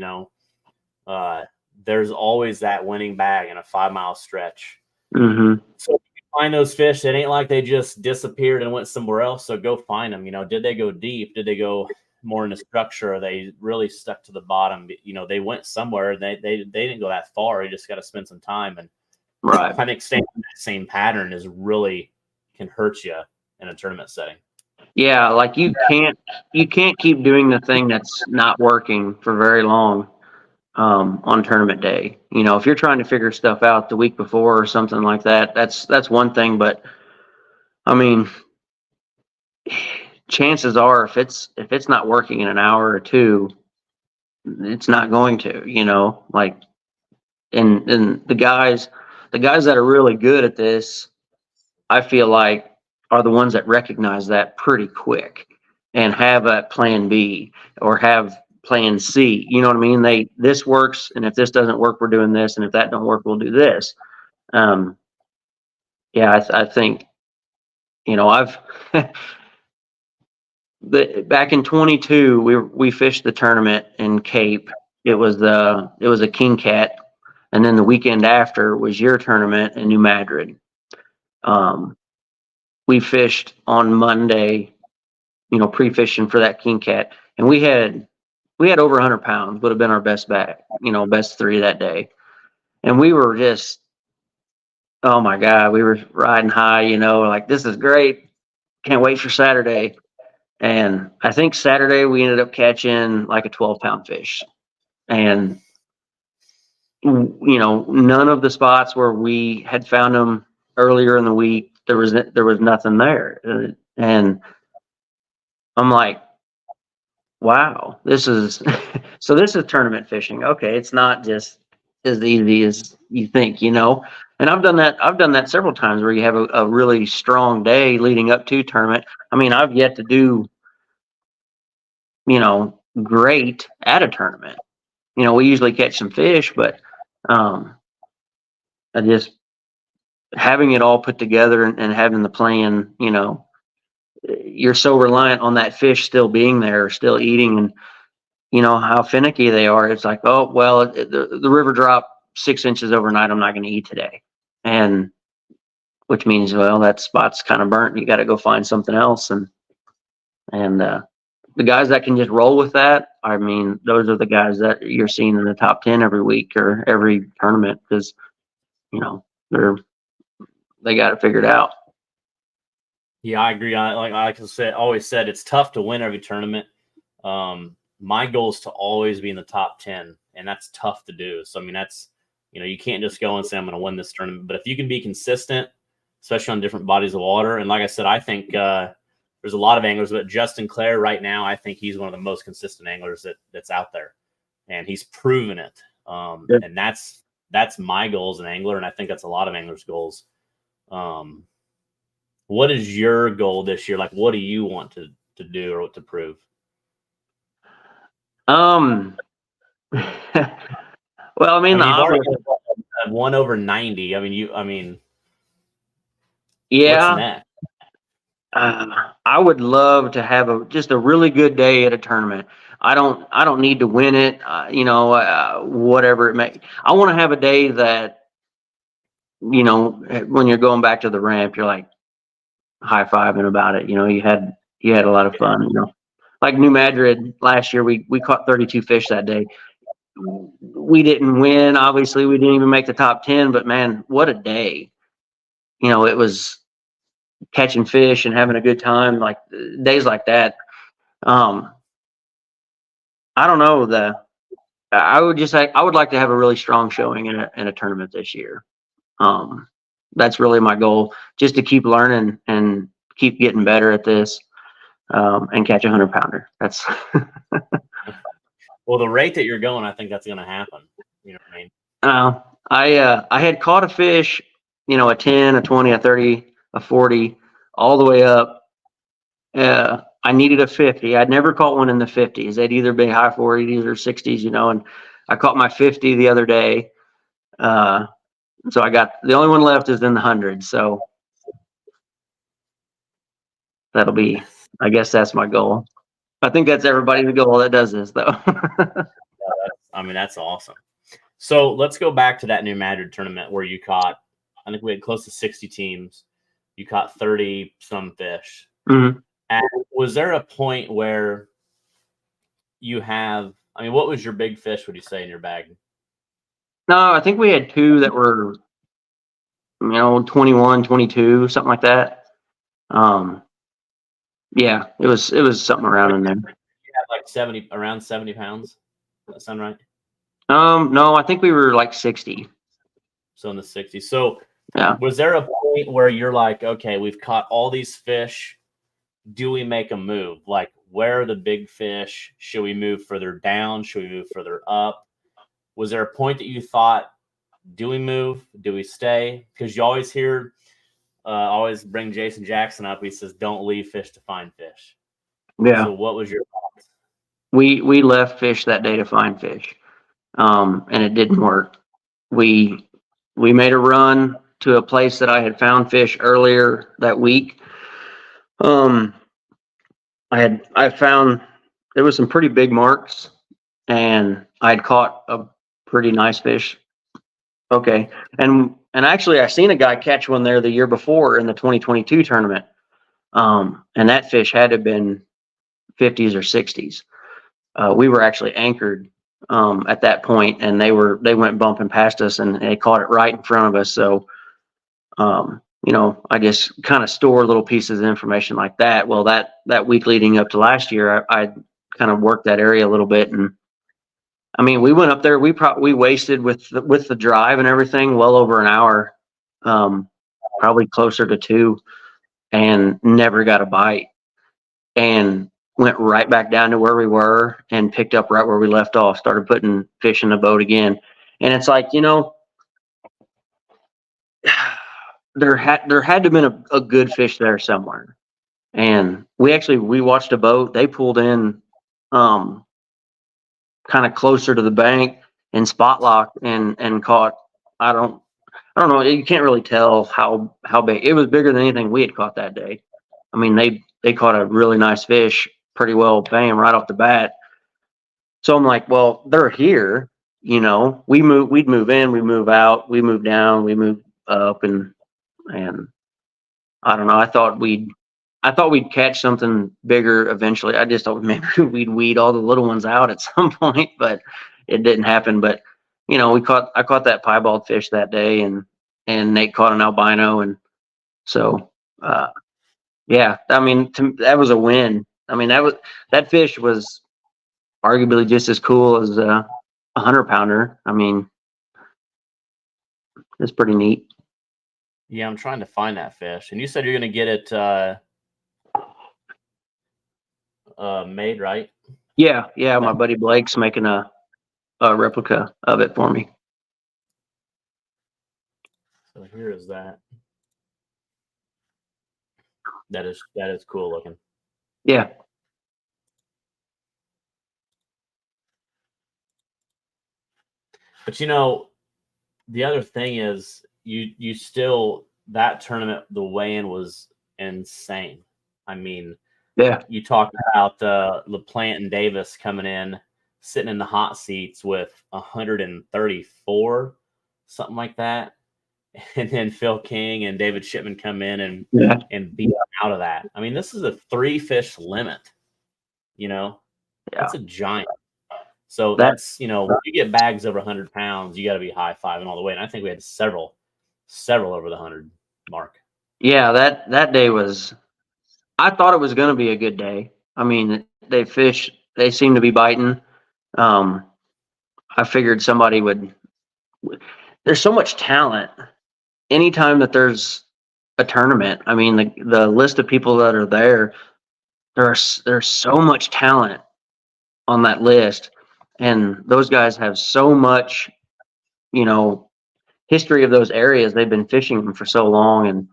[SPEAKER 1] there's always that winning bag in a 5 mile stretch.
[SPEAKER 4] Mm-hmm.
[SPEAKER 1] So if you find those fish, it ain't like they just disappeared and went somewhere else. So go find them. Did they go deep? Did they go more in the structure? Are they really stuck to the bottom? They went somewhere. They didn't go that far. You just got to spend some time. And
[SPEAKER 4] Right.
[SPEAKER 1] I think staying in that same pattern can hurt you in a tournament setting.
[SPEAKER 4] Yeah, like you can't keep doing the thing that's not working for very long on tournament day. If you're trying to figure stuff out the week before or something like that, that's one thing. But I mean, chances are if it's not working in an hour or two, it's not going to. Like, and the guys that are really good at this, I feel like, are the ones that recognize that pretty quick and have a plan B or have plan C. You know what I mean? This works, and if this doesn't work, we're doing this, and if that don't work, we'll do this. Yeah, I think, I've back in 22, we fished the tournament in Cape. It was a king cat, and then the weekend after was your tournament in New Madrid. We fished on Monday, pre-fishing for that king cat, and we had over 100 pounds. Would have been our best bag, best three that day, and we were just oh my God, we were riding high, like this is great. Can't wait for Saturday. And I think Saturday we ended up catching like a 12-pound fish. And, none of the spots where we had found them earlier in the week, there was nothing there. And I'm like, wow, this is so this is tournament fishing. Okay, it's not just as easy as you think. And I've done that several times where you have a really strong day leading up to tournament. I mean, I've yet to do, great at a tournament. We usually catch some fish, but I just having it all put together and having the plan, you're so reliant on that fish still being there, still eating, and how finicky they are. It's like, oh well, the river dropped 6 inches overnight. I'm not going to eat today, and which means, well, that spot's kind of burnt. You got to go find something else, and the guys that can just roll with that, I mean, those are the guys that you're seeing in the top 10 every week or every tournament because they got it figured out.
[SPEAKER 1] Yeah, I agree. Like I said, always said, it's tough to win every tournament. My goal is to always be in the top 10, and that's tough to do. So, I mean, that's, you can't just go and say, I'm going to win this tournament. But if you can be consistent, especially on different bodies of water, and like I said, I think there's a lot of anglers, but Justin Clare right now, I think he's one of the most consistent anglers that's out there, and he's proven it. And that's my goal as an angler, and I think that's a lot of anglers' goals. What is your goal this year? Like, what do you want to do or to prove?
[SPEAKER 4] Well, I mean,
[SPEAKER 1] you've already won over 90.
[SPEAKER 4] Yeah.
[SPEAKER 1] What's next?
[SPEAKER 4] I would love to have just a really good day at a tournament. I don't need to win it. Whatever it may. I want to have a day that, when you're going back to the ramp, you're like high fiving about it. You had a lot of fun. Like New Madrid last year, we caught 32 fish that day. We didn't win. Obviously, we didn't even make the top 10. But man, what a day! It was catching fish and having a good time. Like days like that. I don't know. I would like to have a really strong showing in a tournament this year. That's really my goal, just to keep learning and keep getting better at this, and catch a 100-pounder. That's
[SPEAKER 1] well, the rate that you're going, I think that's going to happen. You know what
[SPEAKER 4] I mean? I had caught a fish, a 10, a 20, a 30, a 40, all the way up. I needed a 50. I'd never caught one in the 50s. They'd either be high 40s or 60s, and I caught my 50 the other day. So I got the only one left is in the 100s. So that'll be, I guess that's my goal. I think that's everybody's goal that does this, though.
[SPEAKER 1] That's awesome. So let's go back to that New Madrid tournament where you caught, I think we had close to 60 teams. You caught 30 some fish.
[SPEAKER 4] Mm-hmm.
[SPEAKER 1] And was there a point where what was your big fish, would you say, in your bag?
[SPEAKER 4] No, I think we had two that were, 21, 22, something like that. Yeah, it was something around in there.
[SPEAKER 1] You had like around 70 pounds. Does that sound right?
[SPEAKER 4] No, I think we were like 60.
[SPEAKER 1] So in the 60s. So
[SPEAKER 4] yeah.
[SPEAKER 1] Was there a point where you're like, okay, we've caught all these fish. Do we make a move? Like, where are the big fish? Should we move further down? Should we move further up? Was there a point that you thought, do we move? Do we stay? Because you always hear, always bring Jason Jackson up. He says, don't leave fish to find fish.
[SPEAKER 4] Yeah.
[SPEAKER 1] So what was your thoughts?
[SPEAKER 4] We left fish that day to find fish, and it didn't work. We made a run to a place that I had found fish earlier that week. I found there was some pretty big marks, and I'd caught a pretty nice fish. Okay, and actually I seen a guy catch one there the year before in the 2022 tournament, and that fish had to have been 50s or 60s. We were actually anchored at that point, and they went bumping past us, and they caught it right in front of us. So I just kind of store little pieces of information like that. Well, that week leading up to last year, I kind of worked that area a little bit, and I mean, we went up there. We wasted with the drive and everything well over an hour, probably closer to 2, and never got a bite. And went right back down to where we were and picked up right where we left off. Started putting fish in the boat again, and it's like, there had to have been a good fish there somewhere. And we watched a boat. They pulled in, kind of closer to the bank and spot locked and caught. I don't know. You can't really tell how big. It was bigger than anything we had caught that day. I mean, they caught a really nice fish pretty well, bam, right off the bat. So I'm like, well, they're here. We'd move in, we move out, we move down, we move up, and I don't know. I thought we'd catch something bigger eventually. I just thought maybe we'd weed all the little ones out at some point, but it didn't happen. But I caught that piebald fish that day, and Nate caught an albino, and so yeah. I mean, that was a win. I mean, that fish was arguably just as cool as a 100-pounder. I mean, it's pretty neat.
[SPEAKER 1] Yeah, I'm trying to find that fish. And you said you're going to get it made, right?
[SPEAKER 4] Yeah. My buddy Blake's making a replica of it for me.
[SPEAKER 1] So here is that. That is cool looking.
[SPEAKER 4] Yeah.
[SPEAKER 1] But the other thing is you still, that tournament, the weigh-in was insane. I mean,
[SPEAKER 4] yeah.
[SPEAKER 1] You talked about LaPlante and Davis coming in, sitting in the hot seats with 134, something like that. And then Phil King and David Shipman come in and beat them out of that. I mean, this is a 3-fish limit, That's a giant. So that's, when you get bags over 100 pounds, you got to be high-fiving all the way. And I think we had several over the 100 mark.
[SPEAKER 4] Yeah, that day was, I thought it was going to be a good day. I mean, they seem to be biting. I figured somebody would, there's so much talent. Anytime that there's a tournament, I mean, the list of people that are there's so much talent on that list. And those guys have so much, history of those areas. They've been fishing them for so long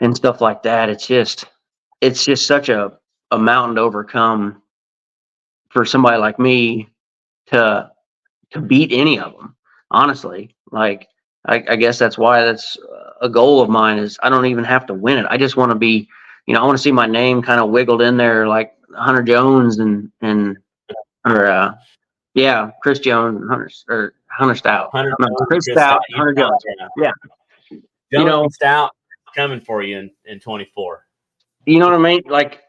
[SPEAKER 4] and stuff like that. It's just such a mountain to overcome for somebody like me to beat any of them. Honestly, like I guess that's why that's a goal of mine. Is I don't even have to win it. I just want to be, I want to see my name kind of wiggled in there like Hunter Jones Chris Jones, Hunter Stout. Chris Stout, Hunter Jones. Yeah.
[SPEAKER 1] Stout coming for you in 24.
[SPEAKER 4] You know what I mean? Like,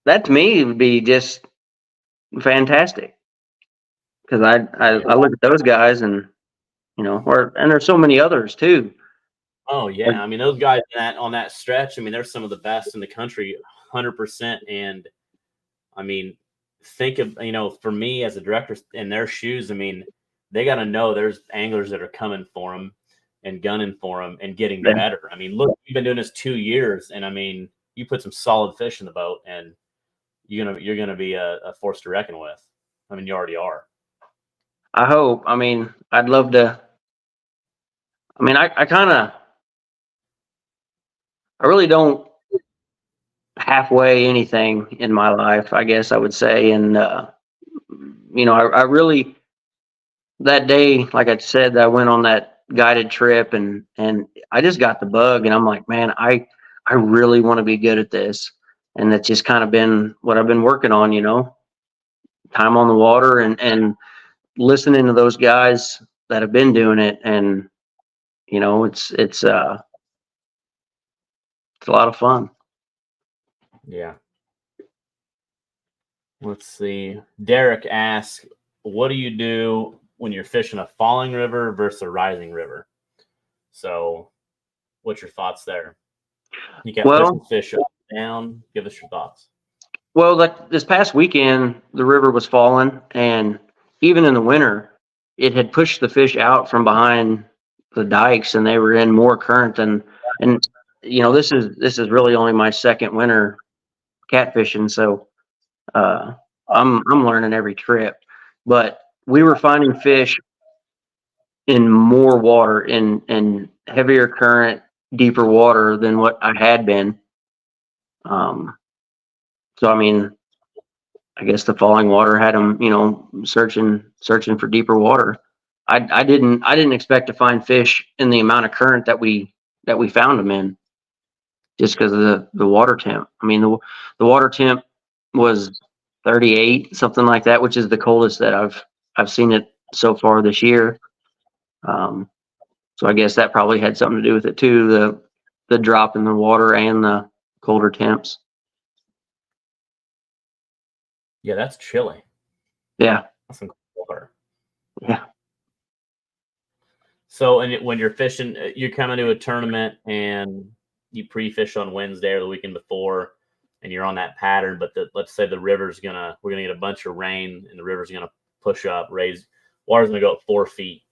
[SPEAKER 4] that to me would be just fantastic. Because I look at those guys and, and there's so many others too.
[SPEAKER 1] Oh yeah. I mean, those guys on that stretch, I mean, they're some of the best in the country, 100%. And I mean, think of, for me as a director in their shoes, I mean, they got to know there's anglers that are coming for them and gunning for them and getting better. I mean, look, you've been doing this 2 years, and I mean, you put some solid fish in the boat, and you're gonna be a force to reckon with. I mean, you already are.
[SPEAKER 4] I hope. I mean, I'd love to. I mean, I really don't halfway anything in my life, I guess I would say. And, I really, that day, like I said, I went on that guided trip and I just got the bug, and I'm like, man, I really want to be good at this. And that's just kind of been what I've been working on, time on the water and listening to those guys that have been doing it. And, it's a lot of fun.
[SPEAKER 1] Yeah. Let's see. Derek asks, what do you do when you're fishing a falling river versus a rising river? So What's your thoughts there? You kept pushing
[SPEAKER 4] Well,
[SPEAKER 1] fish up and down. Give us your thoughts.
[SPEAKER 4] well, like this past weekend, the river was falling, and even in the winter, it had pushed the fish out from behind the dikes, and they were in more current than. And this is really only my second winter catfishing, so uh, I'm learning every trip. But we were finding fish in more water, in heavier current, deeper water than what I had been. Um, so I mean, I guess the falling water had them, searching for deeper water. I didn't expect to find fish in the amount of current that we found them in, just because of the water temp. I mean, the water temp was 38, something like that, which is the coldest that I've seen it so far this year. Um, so I guess that probably had something to do with it too, the drop in the water and the colder temps.
[SPEAKER 1] Yeah, that's chilly.
[SPEAKER 4] Yeah,
[SPEAKER 1] That's some cold water.
[SPEAKER 4] yeah.
[SPEAKER 1] So, and when you're fishing, you come into a tournament and you pre-fish on Wednesday or the weekend before, and you're on that pattern. But let's say we're gonna get a bunch of rain, and the river's gonna push up, water's gonna go up 4 feet.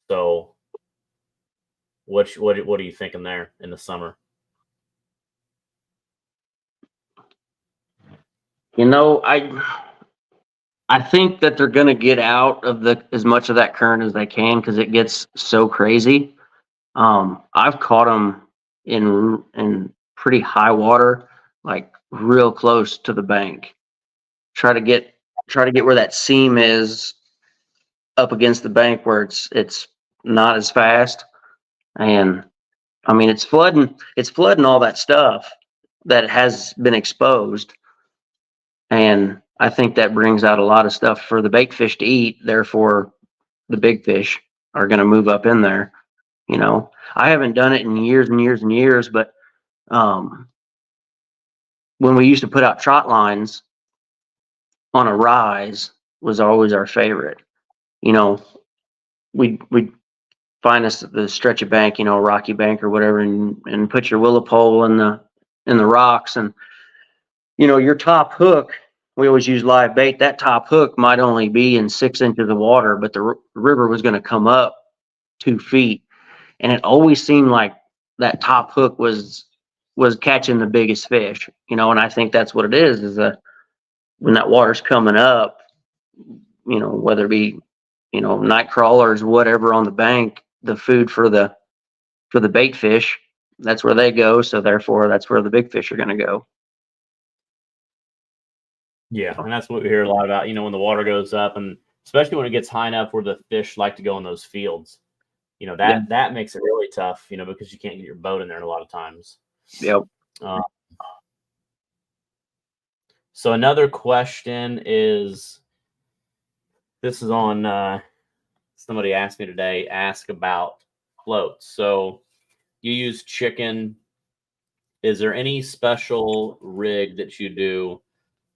[SPEAKER 1] So, what are you thinking there in the summer?
[SPEAKER 4] I think that they're gonna get out of as much of that current as they can because it gets so crazy. I've caught them in pretty high water, like real close to the bank. Try to get where that seam is up against the bank where it's not as fast. And I mean, it's flooding all that stuff that has been exposed. And I think that brings out a lot of stuff for the bait fish to eat. Therefore, the big fish are going to move up in there. I haven't done it in years and years and years, but um, when we used to put out trot lines on a rise was always our favorite. You know, we'd find us the stretch of bank, a rocky bank or whatever, and put your willow pole in the rocks, and your top hook. We always use live bait. That top hook might only be in 6 inches of water, but the river was going to come up 2 feet, and it always seemed like that top hook was catching the biggest fish. And I think that's what it is that when that water's coming up, whether it be night crawlers, whatever on the bank, the food for the bait fish, that's where they go. So therefore, that's where the big fish are going to go.
[SPEAKER 1] Yeah, and that's what we hear a lot about. When the water goes up, and especially when it gets high enough where the fish like to go in those fields. That makes it really tough. Because you can't get your boat in there a lot of times.
[SPEAKER 4] Yep.
[SPEAKER 1] So another question is, this is on. Somebody asked me today. Ask about floats. So you use chicken. Is there any special rig that you do?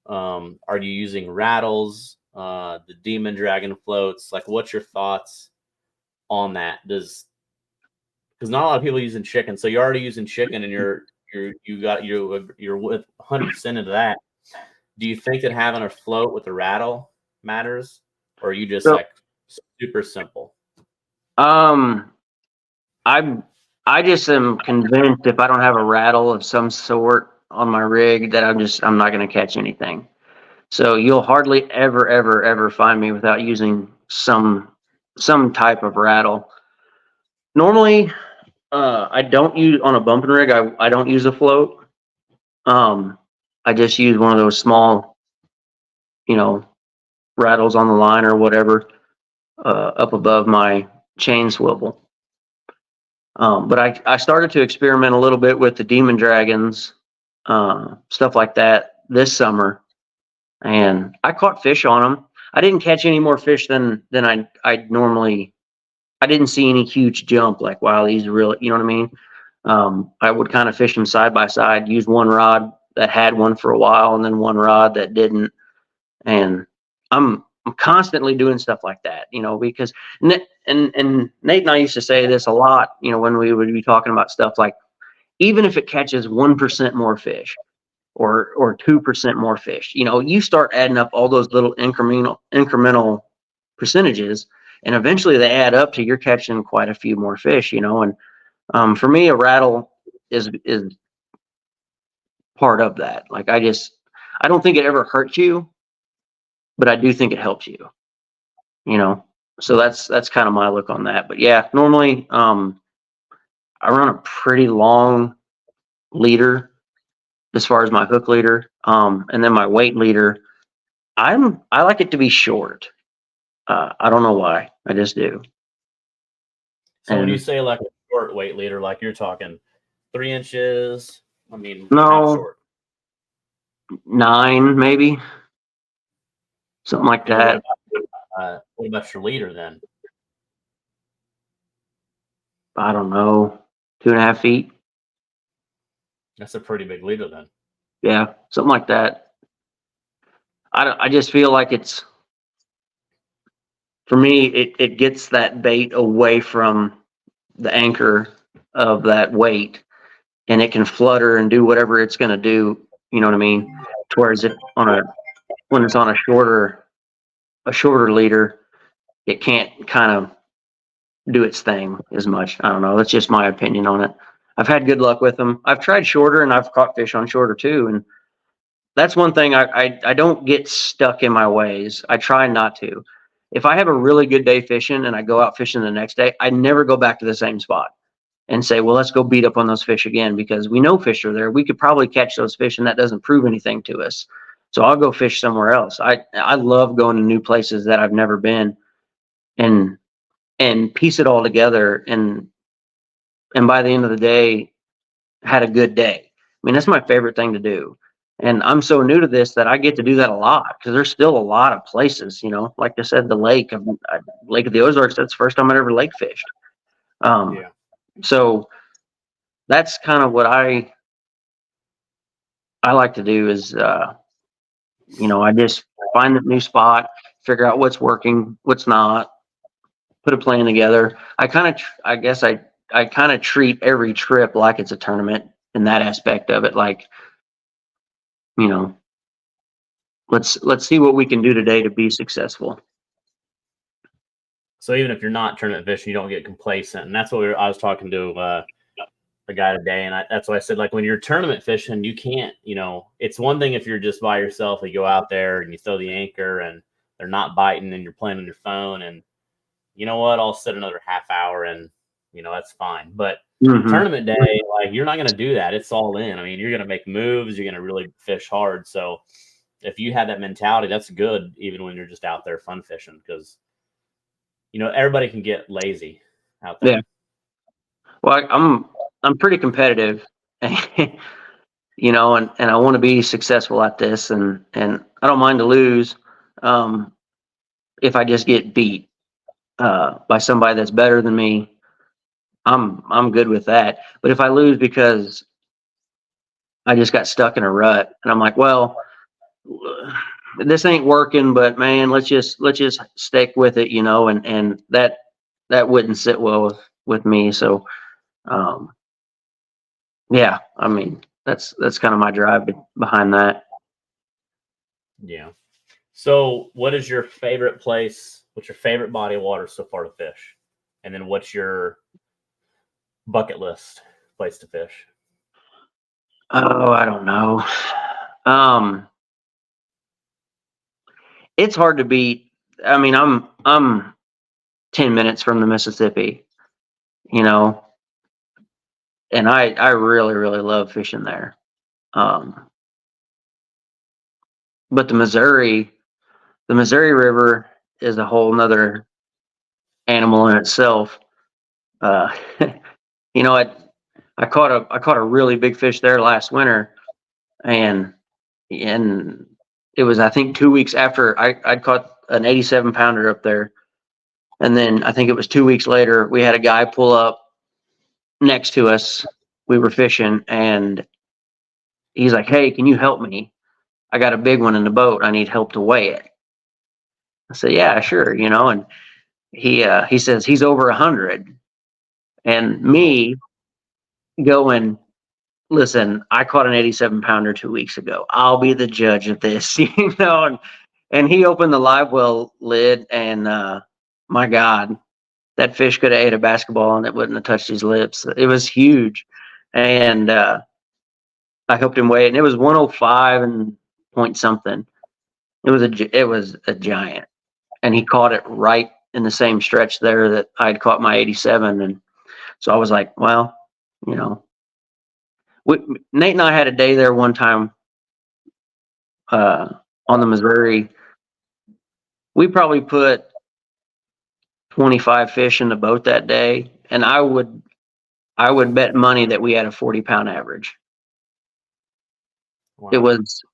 [SPEAKER 1] Are you using rattles, the demon dragon floats? Like, what's your thoughts on that? Because not a lot of people using chicken. So you're already using chicken, and you're with 100% into that. Do you think that having a float with a rattle matters, or are you just
[SPEAKER 4] So,
[SPEAKER 1] like super simple?
[SPEAKER 4] I just am convinced if I don't have a rattle of some sort on my rig that I'm not going to catch anything. So you'll hardly ever, ever, ever find me without using some type of rattle. Normally, I don't use on a bumping rig. I don't use a float. I just use one of those small, rattles on the line or whatever, up above my chain swivel. But I started to experiment a little bit with the demon dragons, stuff like that this summer, and I caught fish on them. I didn't catch any more fish than I normally. I didn't see any huge jump like, wow, these are real. You know what I mean? I would kind of fish them side by side. Use one rod that had one for a while, and then one rod that didn't. And I'm I'm constantly doing stuff like that, because and Nate and I used to say this a lot, when we would be talking about stuff like, even if it catches 1% more fish or 2% more fish, you start adding up all those little incremental percentages, and eventually they add up to you're catching quite a few more fish, and for me, a rattle is part of that. Like, I don't think it ever hurts you, but I do think it helps you, so that's kind of my look on that. But yeah, normally I run a pretty long leader as far as my hook leader, and then my weight leader, I like it to be short. I don't know why, I just do.
[SPEAKER 1] So when you
[SPEAKER 4] And
[SPEAKER 1] say like a short weight leader, like you're talking 3 inches, I mean, how
[SPEAKER 4] no,
[SPEAKER 1] short?
[SPEAKER 4] 9 maybe, something like
[SPEAKER 1] And
[SPEAKER 4] that.
[SPEAKER 1] what about your leader then?
[SPEAKER 4] I don't know, 2.5 feet.
[SPEAKER 1] That's a pretty big leader then.
[SPEAKER 4] Yeah, something like that. I just feel like it's, for me, it gets that bait away from the anchor of that weight, and it can flutter and do whatever it's going to do. You know what I mean? Whereas when it's on a shorter leader, it can't kind of do its thing as much. I don't know. That's just my opinion on it. I've had good luck with them. I've tried shorter, and I've caught fish on shorter too. And that's one thing I don't get stuck in my ways. I try not to. If I have a really good day fishing and I go out fishing the next day, I never go back to the same spot and say, well, let's go beat up on those fish again, because we know fish are there. We could probably catch those fish, and that doesn't prove anything to us. So I'll go fish somewhere else. I love going to new places that I've never been, and piece it all together, and by the end of the day, had a good day. I mean, that's my favorite thing to do. And I'm so new to this that I get to do that a lot, because there's still a lot of places, like I said, the lake, Lake of the Ozarks, that's the first time I ever lake fished.
[SPEAKER 1] Yeah.
[SPEAKER 4] So that's kind of what I like to do is, I just find the new spot, figure out what's working, what's not, put a plan together. I guess I kind of treat every trip like it's a tournament in that aspect of it. Like, let's see what we can do today to be successful.
[SPEAKER 1] So even if you're not tournament fishing, you don't get complacent, and that's what I was talking to a guy today, and that's why I said, like, when you're tournament fishing, you can't, it's one thing if you're just by yourself and you go out there and you throw the anchor and they're not biting and you're playing on your phone, and you know what, I'll sit another half hour and that's fine. But tournament day, like, you're not going to do that. It's all in. I mean, you're going to make moves. You're going to really fish hard. So if you have that mentality, that's good, even when you're just out there fun fishing, because everybody can get lazy out there.
[SPEAKER 4] Yeah. Well, I'm pretty competitive, and I want to be successful at this, and I don't mind to lose, if I just get beat by somebody that's better than me. I'm good with that. But if I lose because I just got stuck in a rut, and I'm like, well, this ain't working, but man, let's just stick with it, and that wouldn't sit well with me. So, yeah, I mean, that's kind of my drive behind that.
[SPEAKER 1] Yeah. So what is your favorite place? What's your favorite body of water so far to fish? And then what's your bucket list place to fish?
[SPEAKER 4] Oh, I don't know. It's hard to beat. I mean, I'm 10 minutes from the Mississippi, and I really, really love fishing there. But the Missouri River is a whole nother animal in itself. I caught a really big fish there last winter, and it was, I think, 2 weeks after I'd caught an 87 pounder up there. And then I think it was 2 weeks later, we had a guy pull up next to us. We were fishing, and he's like, "Hey, can you help me? I got a big one in the boat. I need help to weigh it." I said, yeah, sure, you know, and he says he's over 100, and me going, listen, I caught an 87-pounder 2 weeks ago. I'll be the judge of this, you know, and he opened the live well lid, and my God, that fish could have ate a basketball and it wouldn't have touched his lips. It was huge, and I helped him weigh it, and it was 105 and point something. It was a giant, and he caught it right in the same stretch there that I'd caught my 87, and so I was like, well, you know, Nate and I had a day there one time on the Missouri. We probably put 25 fish in the boat that day, and I would bet money that we had a 40-pound average.
[SPEAKER 1] Wow.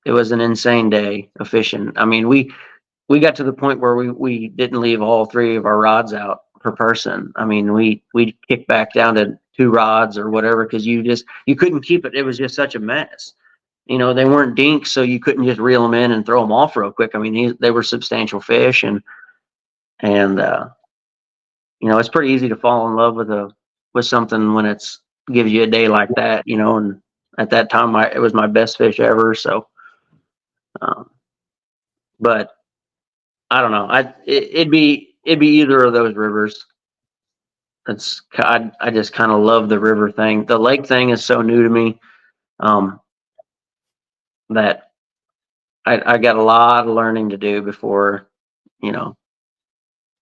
[SPEAKER 4] It was an insane day of fishing. I mean, we got to the point where we didn't leave all three of our rods out per person. I mean, we kicked back down to 2 rods or whatever, because you couldn't keep it. It was just such a mess. You know, they weren't dinks, so you couldn't just reel them in and throw them off real quick. I mean, they were substantial fish, and you know, it's pretty easy to fall in love with something when it's gives you a day like that, you know. And at that time, it was my best fish ever. So, but I don't know. It'd be either of those rivers. I just kind of love the river thing. The lake thing is so new to me, that I got a lot of learning to do before, you know.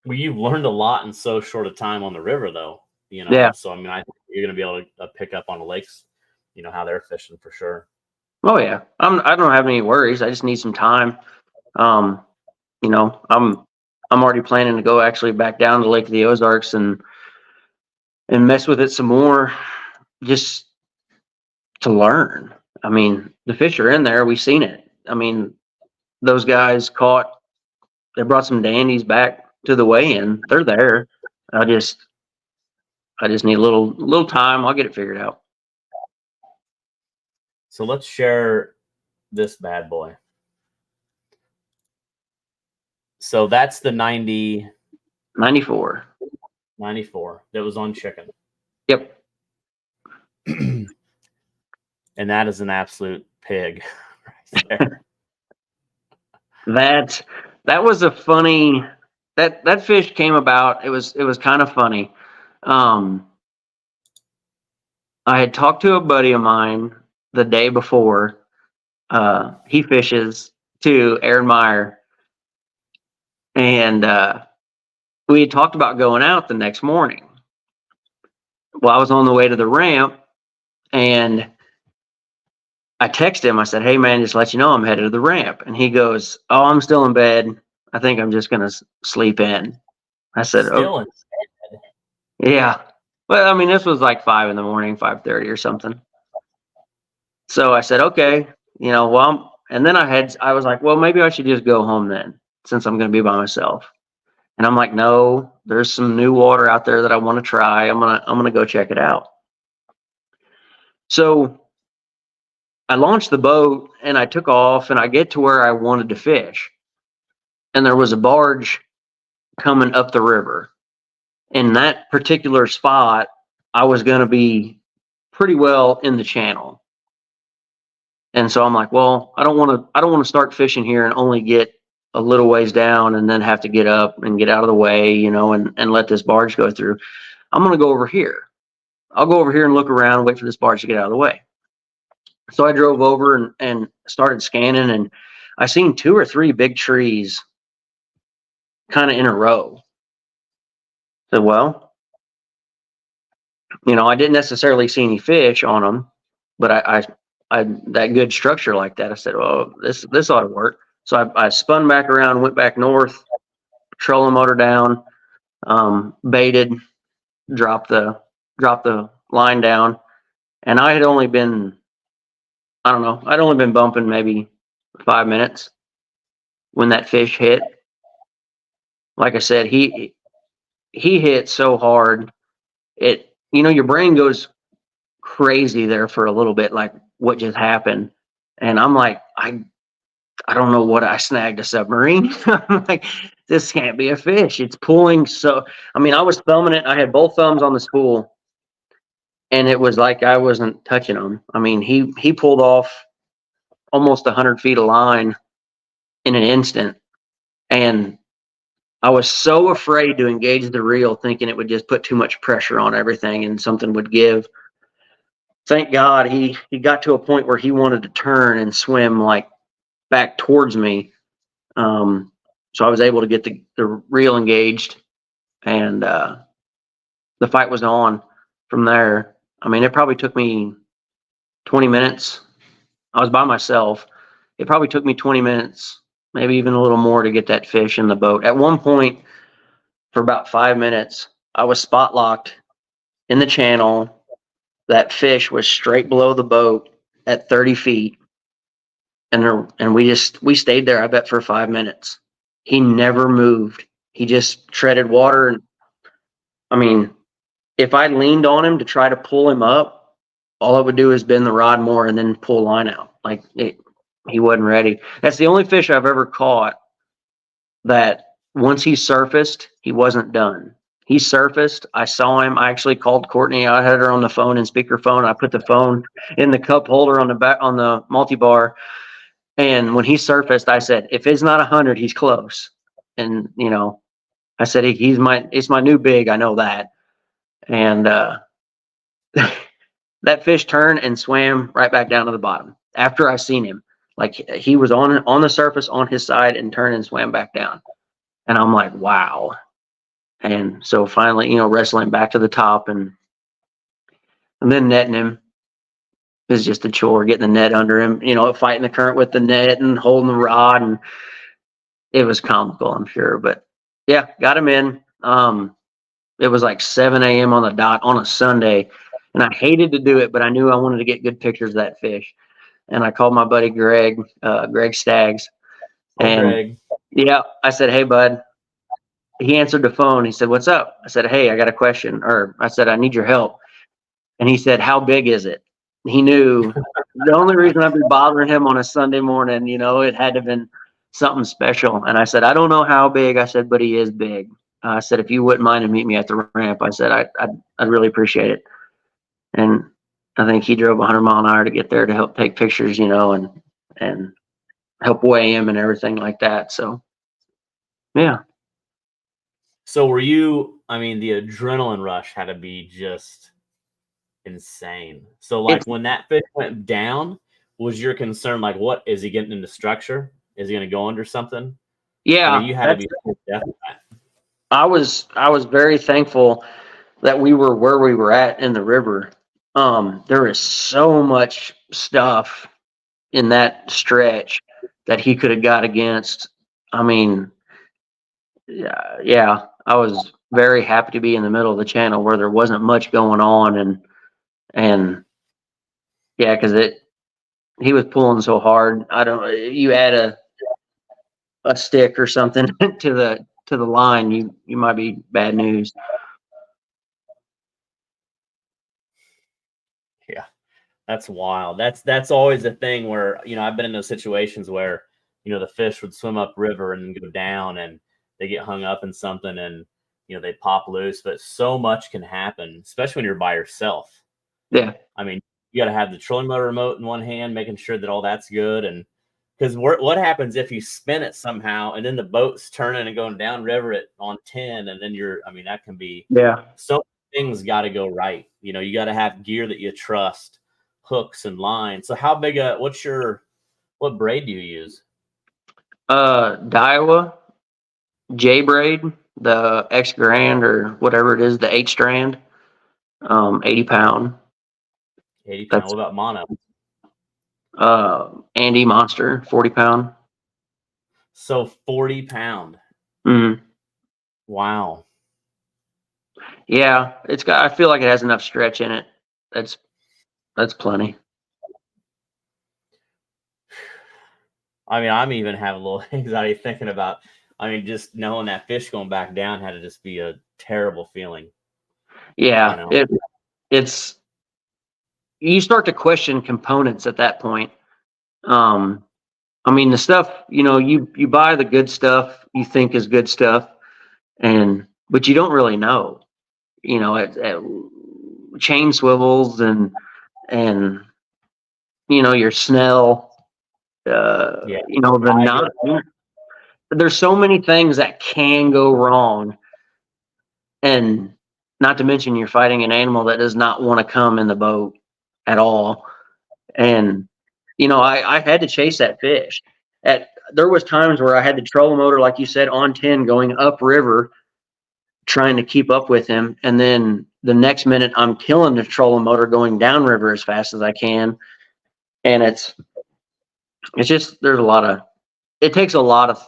[SPEAKER 1] Well, you've learned a lot in so short a time on the river, though. You know,
[SPEAKER 4] Yeah.
[SPEAKER 1] so I mean, I think you're going to be able to pick up on the lakes, you know, how they're fishing for sure.
[SPEAKER 4] Oh yeah, I don't have any worries. I just need some time. You know, I'm already planning to go actually back down to Lake of the Ozarks and mess with it some more, just to learn. I mean, the fish are in there. We've seen it. I mean, those guys they brought some dandies back to the weigh-in. They're there. I just need a little time. I'll get it figured out.
[SPEAKER 1] So let's share this bad boy. So that's the
[SPEAKER 4] 94.
[SPEAKER 1] 94 that was on chicken.
[SPEAKER 4] Yep.
[SPEAKER 1] And that is an absolute pig right there.
[SPEAKER 4] That was a funny, that fish came about. It was kind of funny. I had talked to a buddy of mine the day before. He fishes too, Aaron Meyer, and we had talked about going out the next morning. Well, I was on the way to the ramp, and I texted him. I said, "Hey man, just let you know I'm headed to the ramp." And he goes, "Oh, I'm still in bed. I think I'm just gonna sleep in." I said,
[SPEAKER 1] Still
[SPEAKER 4] "Oh,
[SPEAKER 1] in.
[SPEAKER 4] yeah." Well, I mean, this was like 5 in the morning, 5:30 or something. So I said, "Okay, you know, well," and then I was like, "Well, maybe I should just go home then, since I'm gonna be by myself." And I'm like, "No, there's some new water out there that I want to try. I'm gonna go check it out." So I launched the boat and I took off, and I get to where I wanted to fish, and there was a barge coming up the river. In that particular spot, I was going to be pretty well in the channel. And so I'm like, well, I don't want to start fishing here and only get a little ways down and then have to get up and get out of the way, you know, and let this barge go through. I'm going to go over here. I'll go over here and look around, wait for this barge to get out of the way. So I drove over and started scanning, and I seen 2 or 3 big trees kind of in a row. So, well, you know, I didn't necessarily see any fish on them, but I that good structure like that, I said, "Oh, this ought to work." So I spun back around, went back north, trolling motor down, baited, dropped the line down, and I don't know, I'd only been bumping maybe 5 minutes when that fish hit. Like I said, he hit so hard, you know, your brain goes crazy there for a little bit, like what just happened. And I'm like, I I don't know what I snagged, a submarine. I'm like, this can't be a fish. It's pulling. So, I mean, I was thumbing it. I had both thumbs on the spool, and it was like I wasn't touching him. I mean, he pulled off almost 100 feet of line in an instant. And I was so afraid to engage the reel, thinking it would just put too much pressure on everything and something would give. Thank God he got to a point where he wanted to turn and swim like back towards me. So I was able to get the reel engaged, and the fight was on from there. I mean, it probably took me 20 minutes. I was by myself. It probably took me 20 minutes, maybe even a little more, to get that fish in the boat. At one point, for about 5 minutes, I was spot locked in the channel. That fish was straight below the boat at 30 feet. And we stayed there, I bet, for 5 minutes. He never moved. He just treaded water. And I mean, if I leaned on him to try to pull him up, all I would do is bend the rod more and then pull line out. He wasn't ready. That's the only fish I've ever caught that once he surfaced, he wasn't done. He surfaced. I saw him. I actually called Courtney. I had her on the phone and speakerphone. I put the phone in the cup holder on the back on the multi-bar. And when he surfaced, I said, if it's not 100, he's close. And, I said, it's my new big. I know that. And that fish turned and swam right back down to the bottom after I seen him. Like, he was on the surface on his side and turned and swam back down. And I'm like, wow. And so finally, wrestling back to the top and then netting him is just a chore, getting the net under him, fighting the current with the net and holding the rod. And it was comical, I'm sure. But yeah, got him in. It was like 7 a.m. on the dot on a Sunday. And I hated to do it, but I knew I wanted to get good pictures of that fish. And I called my buddy Greg Staggs. And
[SPEAKER 1] Greg.
[SPEAKER 4] yeah, I said, hey, bud. He answered the phone. He said, what's up? I said, hey, I got a question. Or I said, I need your help. And he said, how big is it? He knew the only reason I'd be bothering him on a Sunday morning, it had to have been something special. And I said, I don't know how big. I said, but he is big. I said, if you wouldn't mind to meet me at the ramp, I said, I'd really appreciate it. And I think he drove 100 mile an hour to get there to help take pictures, and help weigh him and everything like that. So, yeah.
[SPEAKER 1] So were you, I mean, the adrenaline rush had to be just insane. So when that fish went down, was your concern like, what is he getting into structure? Is he going to go under something?
[SPEAKER 4] Yeah.
[SPEAKER 1] I mean, you had to be definitely.
[SPEAKER 4] I was very thankful that we were where we were at in the river. There is so much stuff in that stretch that he could have got against. I mean, yeah, I was very happy to be in the middle of the channel where there wasn't much going on, and yeah, because he was pulling so hard. You add a stick or something to the line, you might be bad news.
[SPEAKER 1] Yeah, that's wild. That's always a thing where, I've been in those situations where, the fish would swim up river and go down and they get hung up in something and, they pop loose. But so much can happen, especially when you're by yourself.
[SPEAKER 4] Yeah.
[SPEAKER 1] I mean, you got to have the trolling motor remote in one hand, making sure that all that's good. And because what happens if you spin it somehow and then the boat's turning and going down river on 10, and then that can be, so things got to go right. You got to have gear that you trust, hooks and lines. So how big what braid do you use?
[SPEAKER 4] Daiwa J braid, the X Grand or whatever it is, the 8 strand, 80 pound.
[SPEAKER 1] 80 pound. What about mono?
[SPEAKER 4] Andy Monster, 40 pound.
[SPEAKER 1] So 40 pound.
[SPEAKER 4] Mm-hmm.
[SPEAKER 1] Wow.
[SPEAKER 4] Yeah, I feel like it has enough stretch in it. That's plenty.
[SPEAKER 1] I mean, I'm even having a little anxiety thinking about, just knowing that fish going back down had to just be a terrible feeling.
[SPEAKER 4] Yeah, you start to question components at that point. I mean, the stuff, you buy the good stuff you think is good stuff, but you don't really know, at chain swivels and your Snell,
[SPEAKER 1] Yeah.
[SPEAKER 4] the not. There's so many things that can go wrong, and not to mention you're fighting an animal that does not want to come in the boat at all. And I had to chase that fish. There was times where I had the trolling motor, like you said, on 10 going upriver, trying to keep up with him, and then the next minute I'm killing the trolling motor going downriver as fast as I can. And it's just it takes a lot of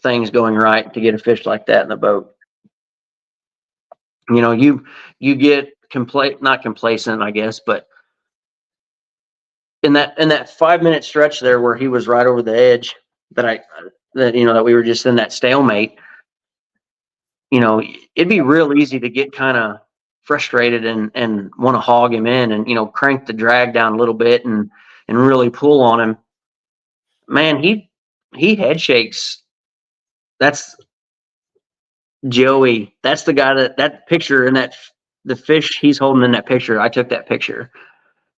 [SPEAKER 4] things going right to get a fish like that in the boat. You get not complacent, I guess, but in that 5-minute stretch there where he was right over the edge, that we were just in that stalemate, it'd be real easy to get kind of frustrated and want to hog him in and crank the drag down a little bit and really pull on him. Man, he head shakes. That's Joey. That's the guy that picture and the fish he's holding in that picture. I took that picture.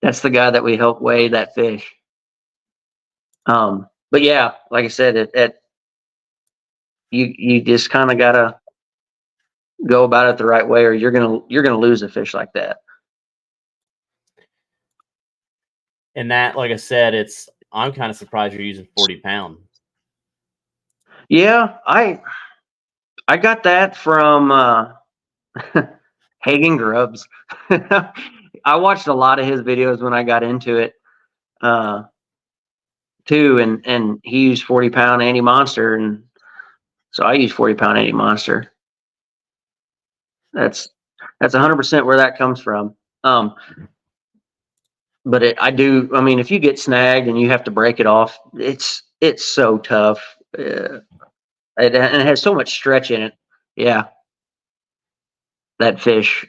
[SPEAKER 4] That's the guy that we helped weigh that fish. But yeah, like I said, you just kind of gotta go about it the right way, or you're gonna lose a fish like that.
[SPEAKER 1] And that, like I said, I'm kind of surprised you're using 40 pound.
[SPEAKER 4] Yeah, I got that from Hagen Grubbs. I watched a lot of his videos when I got into it, too, and he used 40 pound Anti Monster, and so I use 40 pound Anti Monster. That's 100% where that comes from. But I mean, if you get snagged and you have to break it off, it's so tough. And it has so much stretch in it. Yeah. That fish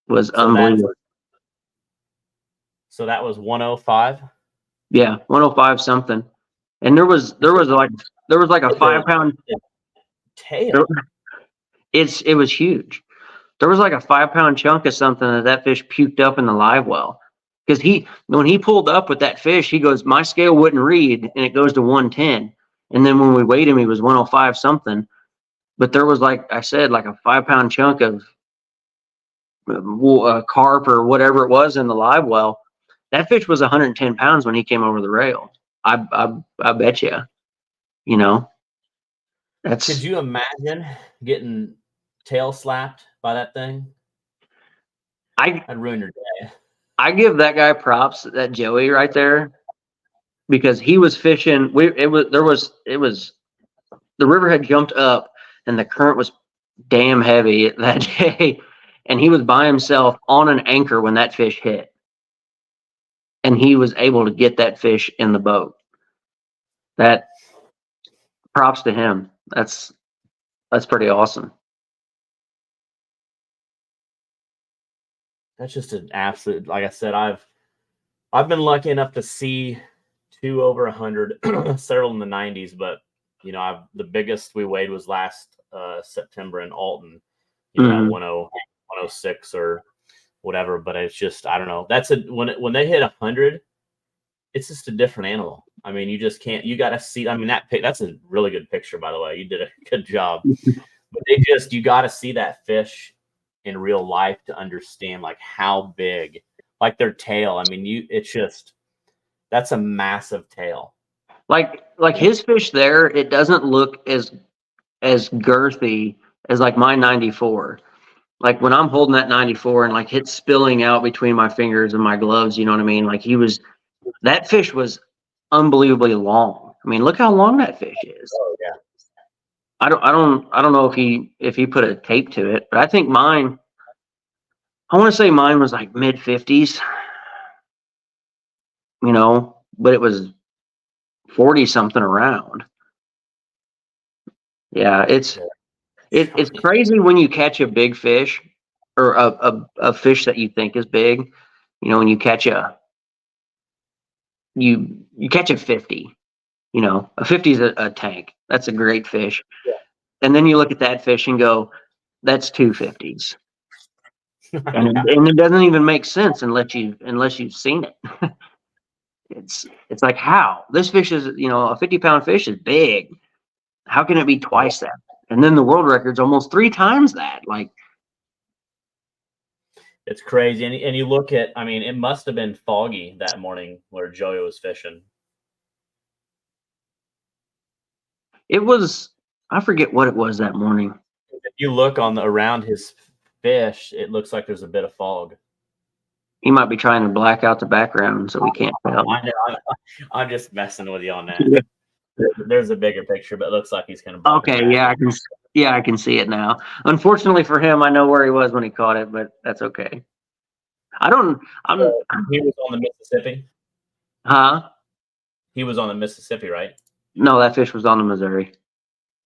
[SPEAKER 4] was unbelievable.
[SPEAKER 1] So that was 105?
[SPEAKER 4] Yeah, 105 something. And there was like a 5 pound
[SPEAKER 1] tail.
[SPEAKER 4] It was huge. There was like a 5 pound chunk of something that fish puked up in the live well. Because when he pulled up with that fish, he goes, my scale wouldn't read, and it goes to 110. And then when we weighed him, he was 105 something. But there was, like I said, like a 5 pound chunk of carp or whatever it was in the live well. That fish was 110 pounds when he came over the rail. I bet you.
[SPEAKER 1] Could you imagine getting tail slapped by that thing? I'd ruin your day.
[SPEAKER 4] I give that guy props, that Joey right there, because he was fishing. The river had jumped up and the current was damn heavy that day, and he was by himself on an anchor when that fish hit, and he was able to get that fish in the boat. That props to him. That's pretty awesome.
[SPEAKER 1] That's just an absolute, like I said, I've been lucky enough to see 2 over 100, several in the 90s, but the biggest we weighed was last September in Alton, at 106 or whatever. But it's just, I don't know. That's when they hit 100, it's just a different animal. I mean, you just can't. You got to see. I mean, that's a really good picture, by the way. You did a good job. But you got to see that fish in real life to understand like how big, like their tail. I mean, that's a massive tail. Like
[SPEAKER 4] his fish there, it doesn't look as girthy as like my 94. Like when I'm holding that 94 and like it's spilling out between my fingers and my gloves, you know what I mean? Like that fish was unbelievably long. I mean, look how long that fish is.
[SPEAKER 1] Oh yeah.
[SPEAKER 4] I don't know if he put a tape to it, but I think I want to say mine was like mid 50s, but it was 40 something around. Yeah, it's crazy when you catch a big fish or a fish that you think is big. When you catch you catch a 50, You know, a 50 is a tank. That's a great fish.
[SPEAKER 1] Yeah.
[SPEAKER 4] And then you look at that fish and go, that's 250s. And it doesn't even make sense unless you've seen it. It's like, how? This fish is, you know, a 50-pound fish is big. How can it be twice that? And then the world record's almost 3 times that. Like,
[SPEAKER 1] it's crazy. And you look at, I mean, it must have been foggy that morning where Joey was fishing.
[SPEAKER 4] it was, I forget what it was that morning.
[SPEAKER 1] If you look on the around his fish, it looks like there's a bit of fog.
[SPEAKER 4] He might be trying to black out the background so we can't tell.
[SPEAKER 1] I know, I'm just messing with you on that.
[SPEAKER 4] Yeah.
[SPEAKER 1] There's a bigger picture, but it looks like he's kind of.
[SPEAKER 4] Okay, yeah, I can see it now. Unfortunately for him, I know where he was when he caught it, but that's okay.
[SPEAKER 1] He was on the Mississippi.
[SPEAKER 4] Huh?
[SPEAKER 1] He was on the Mississippi, right?
[SPEAKER 4] No, that fish was on the Missouri.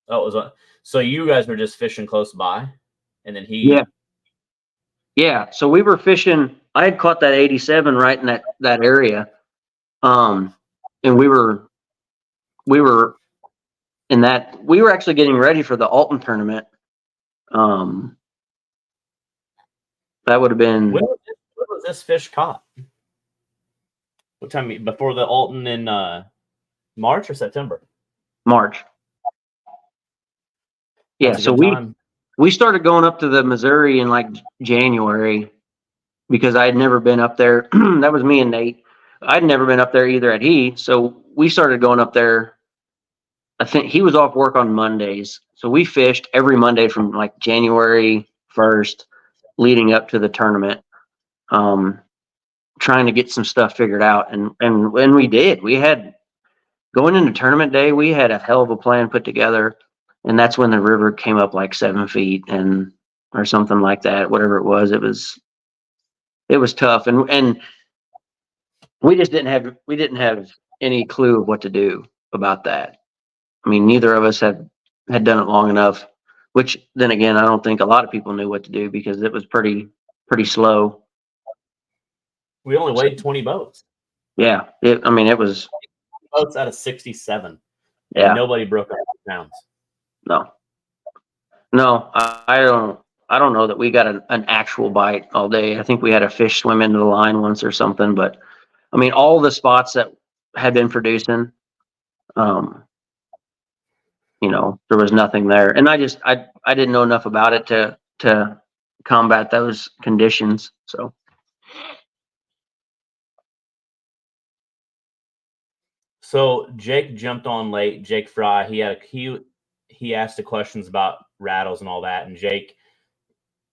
[SPEAKER 1] Oh, it was on. So you guys were just fishing close by, and then he.
[SPEAKER 4] Yeah. So we were fishing. I had caught that 87 right in that area, and we were in that. We were actually getting ready for the Alton tournament. That would have been.
[SPEAKER 1] When was this fish caught? What time? Before the Alton in March or September?
[SPEAKER 4] March. Yeah, so we started going up to the Missouri in like January because I had never been up there. That was me and Nate. I'd never been up there either at he. So we started going up there. I think he was off work on Mondays. So we fished every Monday from like January 1st leading up to the tournament, trying to get some stuff figured out. And we did. We had, going into tournament day, we had a hell of a plan put together. And that's when the river came up like 7 feet or something like that, whatever it was. It was tough. And we just didn't have any clue of what to do about that. I mean, neither of us had done it long enough, which then again, I don't think a lot of people knew what to do because it was pretty slow.
[SPEAKER 1] We only weighed 20 boats.
[SPEAKER 4] Yeah. It was
[SPEAKER 1] boats out of 67.
[SPEAKER 4] Yeah.
[SPEAKER 1] And nobody broke 100 pounds.
[SPEAKER 4] No, I don't know that we got an actual bite all day. I think we had a fish swim into the line once or something, but I mean, all the spots that had been producing, you know, there was nothing there. And I didn't know enough about it to combat those conditions.
[SPEAKER 1] So Jake jumped on late. Jake Fry, he asked the questions about rattles and all that. And Jake,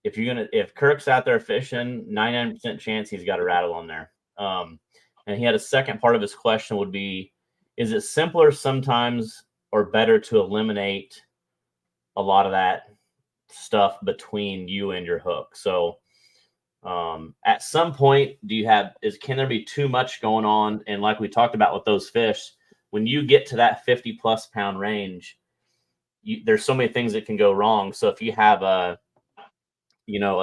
[SPEAKER 1] if Kirk's out there fishing, 99% chance he's got a rattle on there. And he had a second part of his question would be, is it simpler sometimes or better to eliminate a lot of that stuff between you and your hook? So at some point, can there be too much going on? And like we talked about with those fish, when you get to that 50+ pound range, there's so many things that can go wrong. So if you have a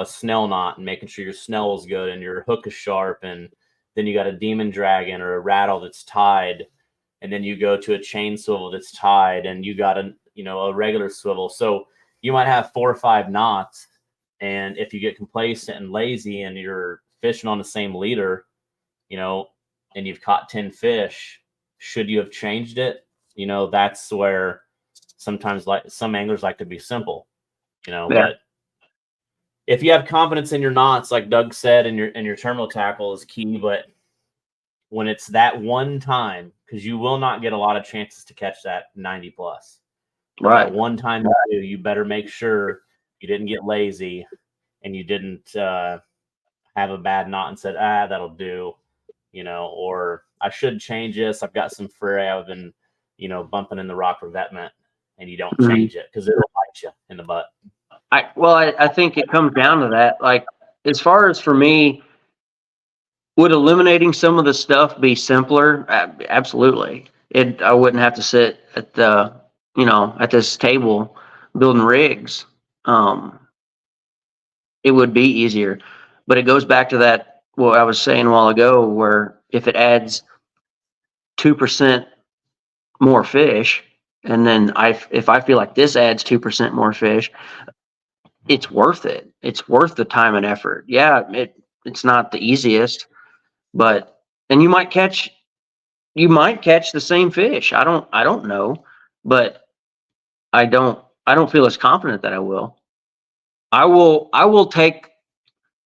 [SPEAKER 1] snell knot and making sure your snell is good and your hook is sharp, and then you got a demon dragon or a rattle that's tied, and then you go to a chain swivel that's tied, and you got a regular swivel. So you might have 4 or 5 knots. And if you get complacent and lazy and you're fishing on the same leader, and you've caught 10 fish, should you have changed it? That's where sometimes like some anglers like to be simple,
[SPEAKER 4] Yeah.
[SPEAKER 1] But if you have confidence in your knots, like Doug said, and your terminal tackle is key. But when it's that one time, because you will not get a lot of chances to catch that 90+.
[SPEAKER 4] Right.
[SPEAKER 1] That one time you better make sure you didn't get lazy and you didn't have a bad knot and said, that'll do, or I should change this. I've got some fray I've been, bumping in the rock revetment, and you don't change it because it'll bite you in the butt.
[SPEAKER 4] I think it comes down to that. Like, as far as for me, would eliminating some of the stuff be simpler? Absolutely. I wouldn't have to sit at at this table building rigs. It would be easier, but it goes back to that, what I was saying a while ago, where if it adds 2% more fish, and then if I feel like this adds 2% more fish, it's worth it. It's worth the time and effort. Yeah, it's not the easiest, but and you might catch the same fish. I don't know, but I don't feel as confident that I will. I will take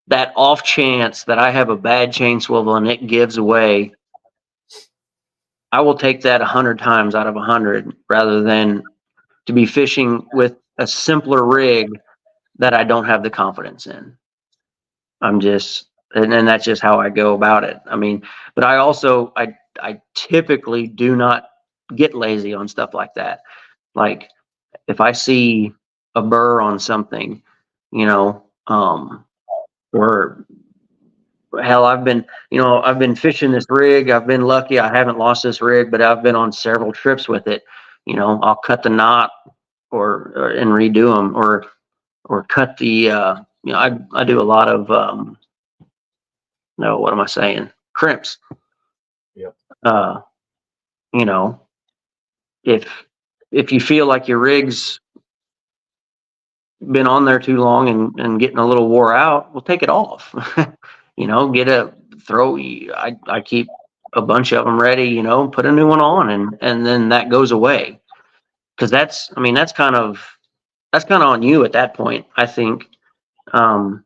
[SPEAKER 4] that off chance that I have a bad chain swivel and it gives away. I will take that 100 times out of 100 rather than to be fishing with a simpler rig that I don't have the confidence in. I'm just, and that's just how I go about it. I mean, but I typically do not get lazy on stuff like that. Like if I see a burr on something, you know, or hell, I've been fishing this rig. I've been lucky. I haven't lost this rig, but I've been on several trips with it. You know, I'll cut the knot or and redo them or cut the, I do a lot of, no, what am I saying? Crimps.
[SPEAKER 1] Yep.
[SPEAKER 4] You know, if you feel like your rig's been on there too long and getting a little wore out, well, take it off. You know, I keep a bunch of them ready, you know, put a new one on and then that goes away. Cause that's kind of on you at that point, I think. You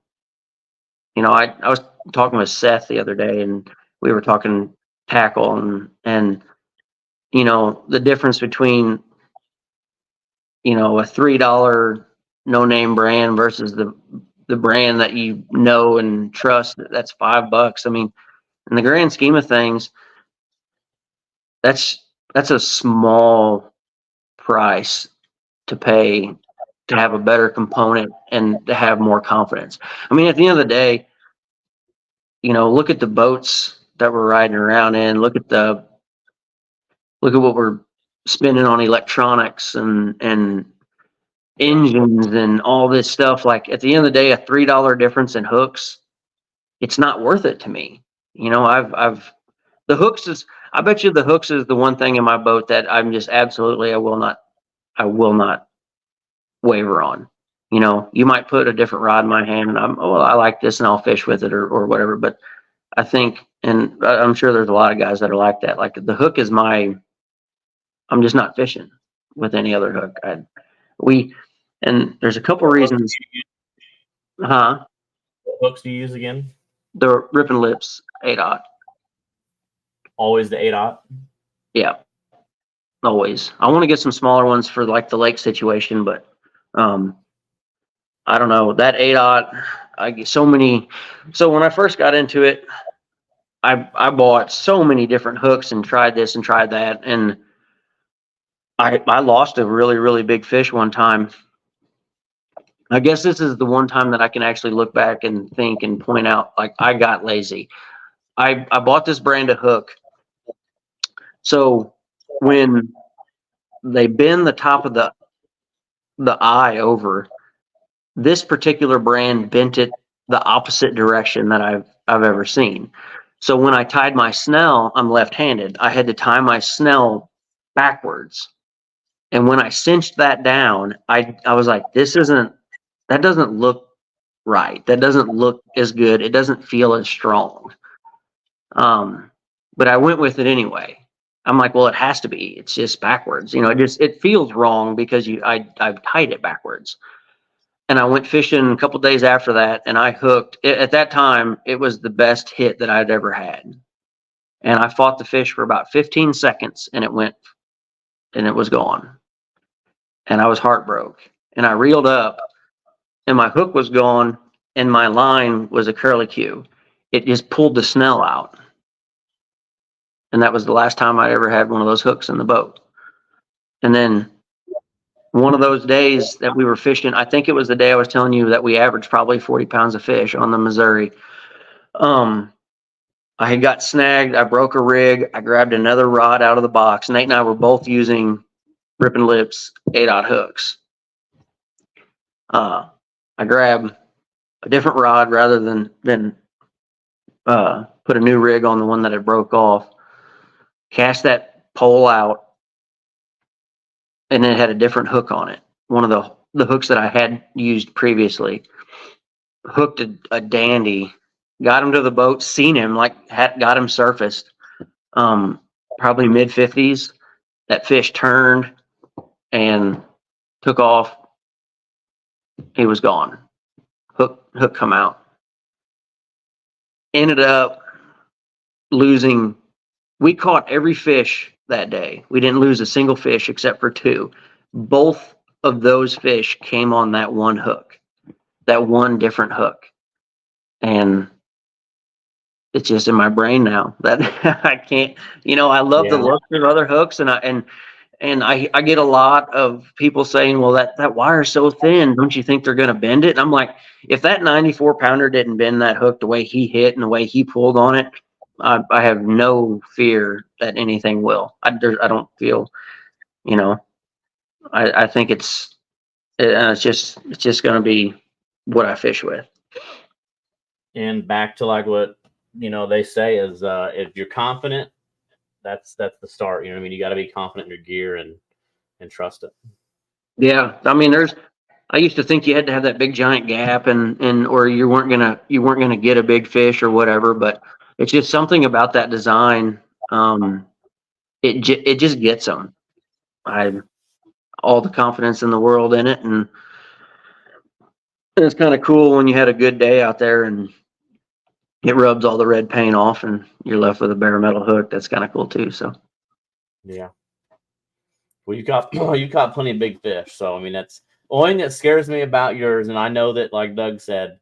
[SPEAKER 4] know, I was talking with Seth the other day and we were talking tackle and, you know, the difference between, you know, a $3 no name brand versus the brand that you know and trust, that's $5. I mean, in the grand scheme of things, that's a small price to pay to have a better component and to have more confidence. I mean, at the end of the day, you know, look at the boats that we're riding around in. Look at what we're spending on electronics and engines and all this stuff. Like at the end of the day, a $3 difference in hooks, it's not worth it to me. You know, the hooks is, I bet you the hooks is the one thing in my boat that I'm just absolutely, I will not waver on. You know, you might put a different rod in my hand and I like this and I'll fish with it or whatever. But I think, and I'm sure there's a lot of guys that are like that. Like the hook is I'm just not fishing with any other hook. And there's a couple reasons. Huh?
[SPEAKER 1] What hooks do you use again?
[SPEAKER 4] The Ripping Lips 8/0.
[SPEAKER 1] Always the 8/0.
[SPEAKER 4] Yeah, always. I want to get some smaller ones for like the lake situation, but I don't know, that 8/0. I get so many. So when I first got into it, I bought so many different hooks and tried this and tried that, and I lost a really, really big fish one time. I guess this is the one time that I can actually look back and think and point out, like, I got lazy. I bought this brand of hook. So when they bend the top of the eye over, this particular brand bent it the opposite direction that I've ever seen. So when I tied my snell, I'm left-handed. I had to tie my snell backwards. And when I cinched that down, I was like, that doesn't look right. That doesn't look as good. It doesn't feel as strong. But I went with it anyway. I'm like, well, it has to be. It's just backwards. You know, it feels wrong because I've tied it backwards. And I went fishing a couple days after that, and I hooked. At that time, it was the best hit that I'd ever had. And I fought the fish for about 15 seconds, and it was gone. And I was heartbroken. And I reeled up, and my hook was gone, and my line was a curlicue. It just pulled the snell out. And that was the last time I ever had one of those hooks in the boat. And then one of those days that we were fishing, I think it was the day I was telling you that we averaged probably 40 pounds of fish on the Missouri. I had got snagged. I broke a rig. I grabbed another rod out of the box. Nate and I were both using Ripping Lips 8/0 hooks. I grabbed a different rod rather than put a new rig on the one that had broke off. Cast that pole out, and it had a different hook on it. One of the hooks that I had used previously. Hooked a dandy, got him to the boat, seen him, got him surfaced. Probably mid-50s. That fish turned and took off. He was gone. Hook come out. Ended up losing. We caught every fish that day. We didn't lose a single fish except for 2. Both of those fish came on that one hook, that one different hook. And it's just in my brain now that I can't, I love the look of other hooks, and I get a lot of people saying, well, that wire's so thin, don't you think they're going to bend it? And I'm like, if that 94 pounder didn't bend that hook the way he hit and the way he pulled on it, I have no fear that anything will. I don't feel, I think it's just going to be what I fish with.
[SPEAKER 1] And back to like what they say is if you're confident, that's the start. I mean, you got to be confident in your gear and trust it.
[SPEAKER 4] Yeah, I mean, I used to think you had to have that big giant gap and or you weren't gonna get a big fish or whatever, but it's just something about that design. It just gets them. All the confidence in the world in it, and it's kind of cool when you had a good day out there and it rubs all the red paint off and you're left with a bare metal hook. That's kind of cool too. So
[SPEAKER 1] yeah. Well, you caught plenty of big fish. So I mean, that's the only thing that scares me about yours. And I know that, like Doug said,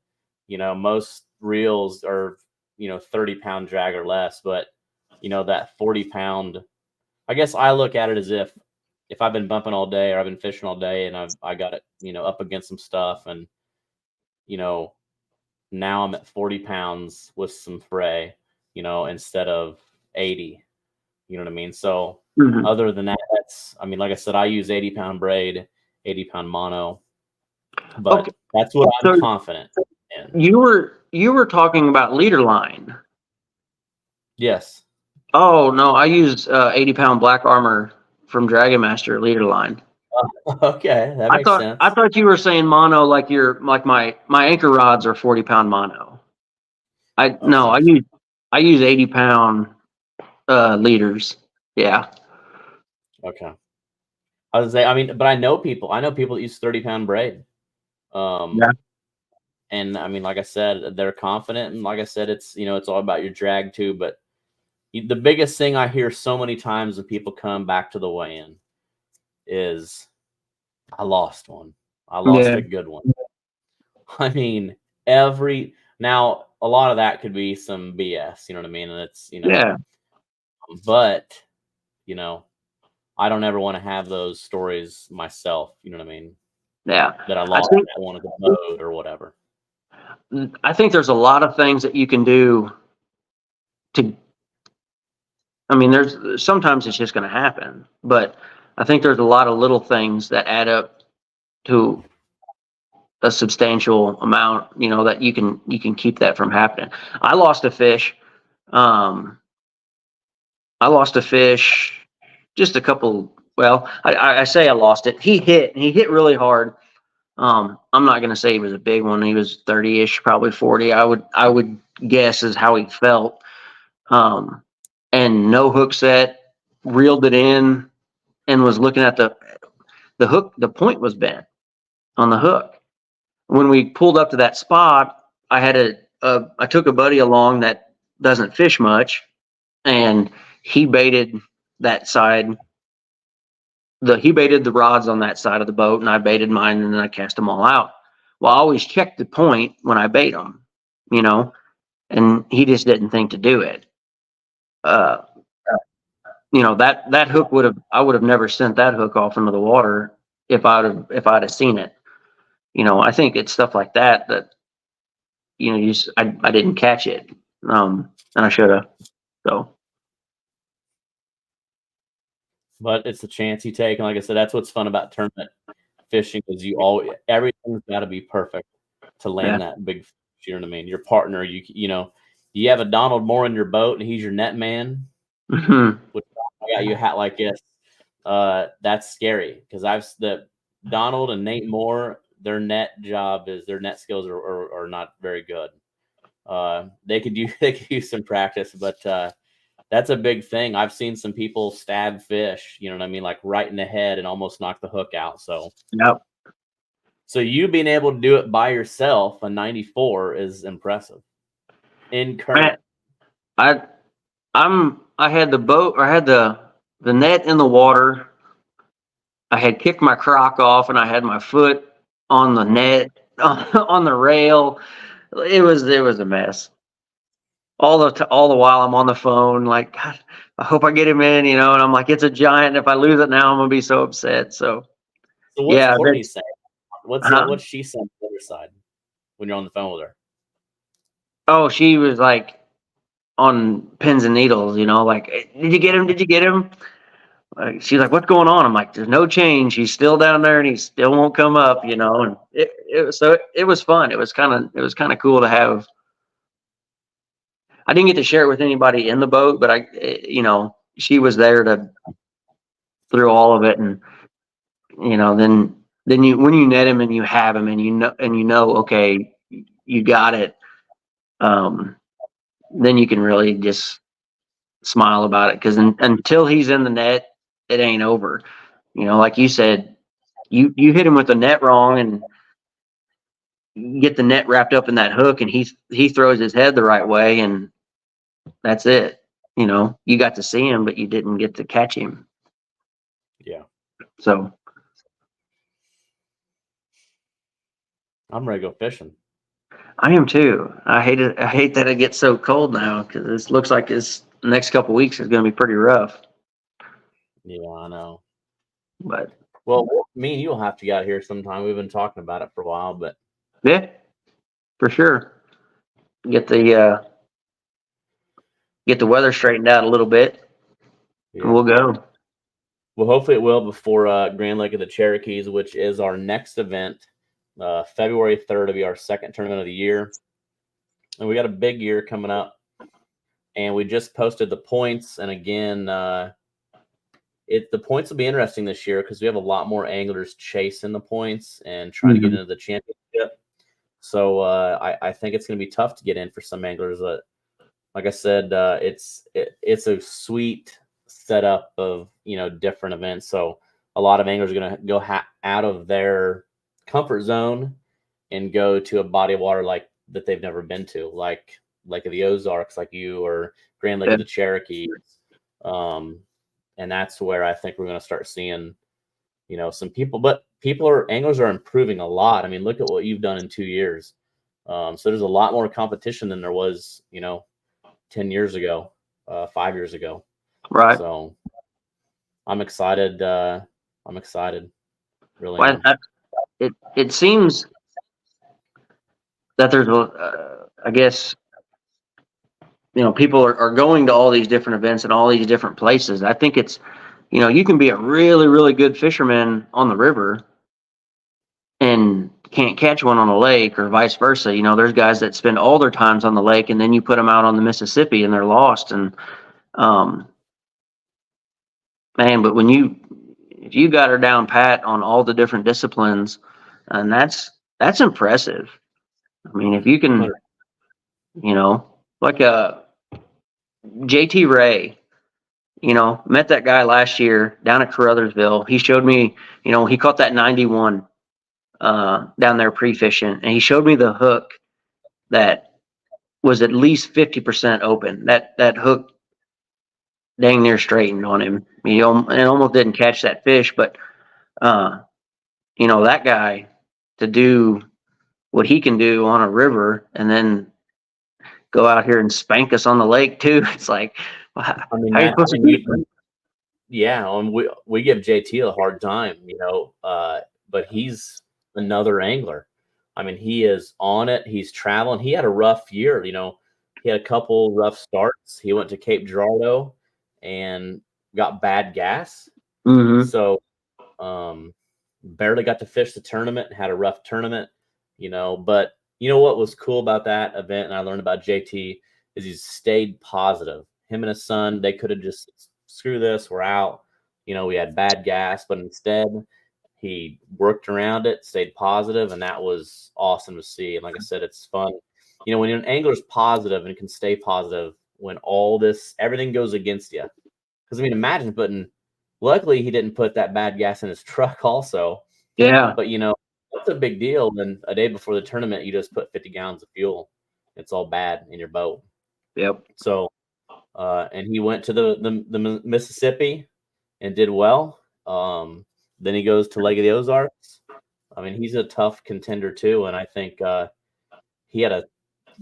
[SPEAKER 1] most reels are 30-pound drag or less, but that 40-pound. I guess I look at it as if I've been bumping all day or I've been fishing all day and I got it up against some stuff, and now I'm at 40 pounds with some fray, instead of 80. You know what I mean? So other than that, like I said, I use 80-pound braid, 80-pound mono, but that's what I'm confident in.
[SPEAKER 4] You were talking about leader line.
[SPEAKER 1] Yes.
[SPEAKER 4] Oh no, I use 80-pound Black Armor from Dragon Master leader line.
[SPEAKER 1] Okay, that makes sense.
[SPEAKER 4] I thought you were saying mono like my anchor rods are 40-pound mono. I use 80-pound leaders. Yeah.
[SPEAKER 1] Okay. I was saying, but I know people that use 30-pound braid.
[SPEAKER 4] Yeah.
[SPEAKER 1] And I mean, like I said, they're confident, and like I said, it's it's all about your drag too. But the biggest thing I hear so many times when people come back to the weigh-in is, I lost one. I lost a good one. I mean, now a lot of that could be some BS, you know what I mean? And it's,
[SPEAKER 4] yeah.
[SPEAKER 1] But, I don't ever want to have those stories myself, you know what I mean?
[SPEAKER 4] Yeah.
[SPEAKER 1] That I lost one of the boat or whatever.
[SPEAKER 4] I think there's a lot of things that you can do there's sometimes it's just going to happen, but I think there's a lot of little things that add up to a substantial amount, that you can keep that from happening. I lost a fish. I lost a fish just a couple. Well, I say I lost it. He hit really hard. I'm not going to say he was a big one. He was 30-ish, probably 40. I would guess is how he felt. And no hook set, reeled it in, and was looking at the hook. The point was bent on the hook. When we pulled up to that spot, I took a buddy along that doesn't fish much, and he baited that side. He baited the rods on that side of the boat, and I baited mine, and then I cast them all out. Well, I always check the point when I bait them, and he just didn't think to do it. That hook I would have never sent that hook off into the water if I'd have seen it. I think it's stuff like that I didn't catch it, and I should have. So,
[SPEAKER 1] but it's a chance you take, and like I said, that's what's fun about tournament fishing is everything's got to be perfect to land that big fish. You know what I mean? Your partner, you have a Donald Moore in your boat, and he's your net man.
[SPEAKER 4] Mm-hmm.
[SPEAKER 1] Which I got you a hat like this. that's scary because Donald and Nate Moore, their net skills are not very good. They could use some practice, but that's a big thing. I've seen some people stab fish, you know what I mean, like right in the head and almost knock the hook out.
[SPEAKER 4] Yep.
[SPEAKER 1] So you being able to do it by yourself, a 94 is impressive. In current.
[SPEAKER 4] I had the boat, or I had the net in the water. I had kicked my crock off, and I had my foot on the net on the rail. It was a mess. All the while I'm on the phone, like, God, I hope I get him in, and I'm like, it's a giant. If I lose it now, I'm gonna be so upset. So
[SPEAKER 1] what's
[SPEAKER 4] yeah,
[SPEAKER 1] Courtney saying?
[SPEAKER 4] huh?
[SPEAKER 1] What's she saying on the other side when you're on the phone with her?
[SPEAKER 4] Oh, she was like on pins and needles, like, did you get him? Did you get him? Like, she's like, what's going on? I'm like, there's no change. He's still down there, and he still won't come up, And it was fun. It was kind of cool to have. I didn't get to share it with anybody in the boat, but she was there through all of it, and then when you net him and you have him and okay, you got it. Then you can really just smile about it, because until he's in the net, it ain't over. Like you said, you hit him with the net wrong and get the net wrapped up in that hook, and he throws his head the right way, and that's it. You got to see him, but you didn't get to catch him.
[SPEAKER 1] Yeah.
[SPEAKER 4] So
[SPEAKER 1] I'm ready to go fishing.
[SPEAKER 4] I am too. I hate that it gets so cold now, because it looks like this next couple weeks is going to be pretty rough.
[SPEAKER 1] Yeah, I know.
[SPEAKER 4] But
[SPEAKER 1] well, me and you'll have to get out here sometime. We've been talking about it for a while, but
[SPEAKER 4] yeah, for sure. Get the weather straightened out a little bit, and we'll go.
[SPEAKER 1] Well, hopefully it will before Grand Lake of the Cherokees, which is our next event. February 3rd will be our second tournament of the year. And we got a big year coming up. And we just posted the points. And again, the points will be interesting this year because we have a lot more anglers chasing the points and trying to get into the championship. So I think it's going to be tough to get in for some anglers. Like I said, it's a sweet setup of different events. So a lot of anglers are going to go out of their comfort zone and go to a body of water like that they've never been to, like Lake of the Ozarks, like you, or Grand Lake of the Cherokees. And that's where I think we're going to start seeing some people. But anglers are improving a lot. I mean, look at what you've done in 2 years. So there's a lot more competition than there was 10 years ago, 5 years ago.
[SPEAKER 4] Right.
[SPEAKER 1] So I'm excited. Really.
[SPEAKER 4] Well, it seems that there's I guess, people are going to all these different events and all these different places. I think it's, you can be a really, really good fisherman on the river and can't catch one on a lake, or vice versa. There's guys that spend all their times on the lake, and then you put them out on the Mississippi and they're lost. And man, but if you got her down pat on all the different disciplines, and that's impressive. I mean, if you can, like JT Ray, met that guy last year down at Caruthersville. He showed me, he caught that 91 down there pre-fishing, and he showed me the hook that was at least 50% open. That hook dang near straightened on him. He almost didn't catch that fish, but that guy, to do what he can do on a river and then go out here and spank us on the lake too. It's like, how are you supposed to do?
[SPEAKER 1] Yeah, we give JT a hard time, but he's another angler. I mean, he is on it. He's traveling. He had a rough year, he had a couple rough starts. He went to Cape Girardeau and got bad gas.
[SPEAKER 4] Mm-hmm.
[SPEAKER 1] So barely got to fish the tournament, had a rough tournament, but what was cool about that event, and I learned about JT, is he stayed positive. Him and his son, they could have just, screw this, we're out. we had bad gas, but instead he worked around it, stayed positive, and that was awesome to see. And like I said, it's fun. When an angler's positive and can stay positive when everything goes against you. Because imagine luckily he didn't put that bad gas in his truck also.
[SPEAKER 4] Yeah.
[SPEAKER 1] But that's a big deal. Then a day before the tournament, you just put 50 gallons of fuel. It's all bad in your boat.
[SPEAKER 4] Yep.
[SPEAKER 1] So, and he went to the Mississippi and did well. Then he goes to Lake of the Ozarks. He's a tough contender too, and I think he had a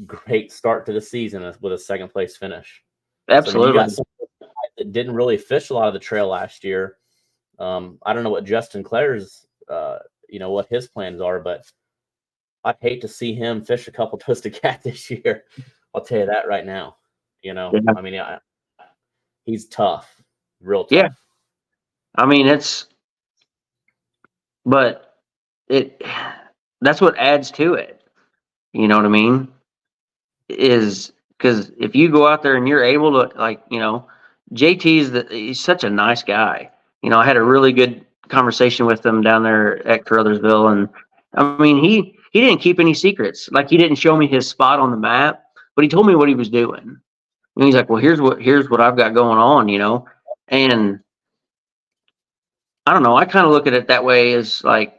[SPEAKER 1] great start to the season with a second place finish.
[SPEAKER 4] Absolutely.
[SPEAKER 1] So, you got some guys that didn't really fish a lot of the trail last year. I don't know what Justin Clare's, what his plans are, but I'd hate to see him fish a couple twisted cat this year. I'll tell you that right now.
[SPEAKER 4] Yeah.
[SPEAKER 1] He's tough, real tough.
[SPEAKER 4] Yeah. That's what adds to it. You know what I mean? Is because if you go out there and you're able to, he's such a nice guy. I had a really good conversation with him down there at Caruthersville, and he didn't keep any secrets. Like, he didn't show me his spot on the map, but he told me what he was doing. And he's like, well, here's what I've got going on, and I don't know. I kind of look at it that way, as like,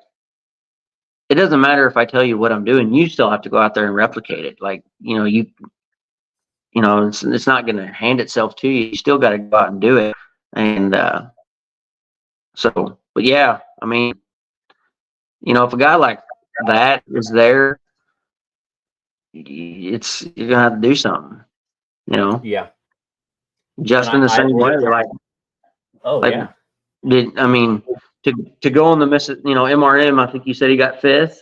[SPEAKER 4] it doesn't matter if I tell you what I'm doing, you still have to go out there and replicate it. Like, it's not going to hand itself to you. You still got to go out and do it. And but yeah, if a guy like that is there, you're gonna have to do something.
[SPEAKER 1] Yeah.
[SPEAKER 4] Justin the same way.
[SPEAKER 1] Yeah.
[SPEAKER 4] To go on the MRM, I think you said he got 5th,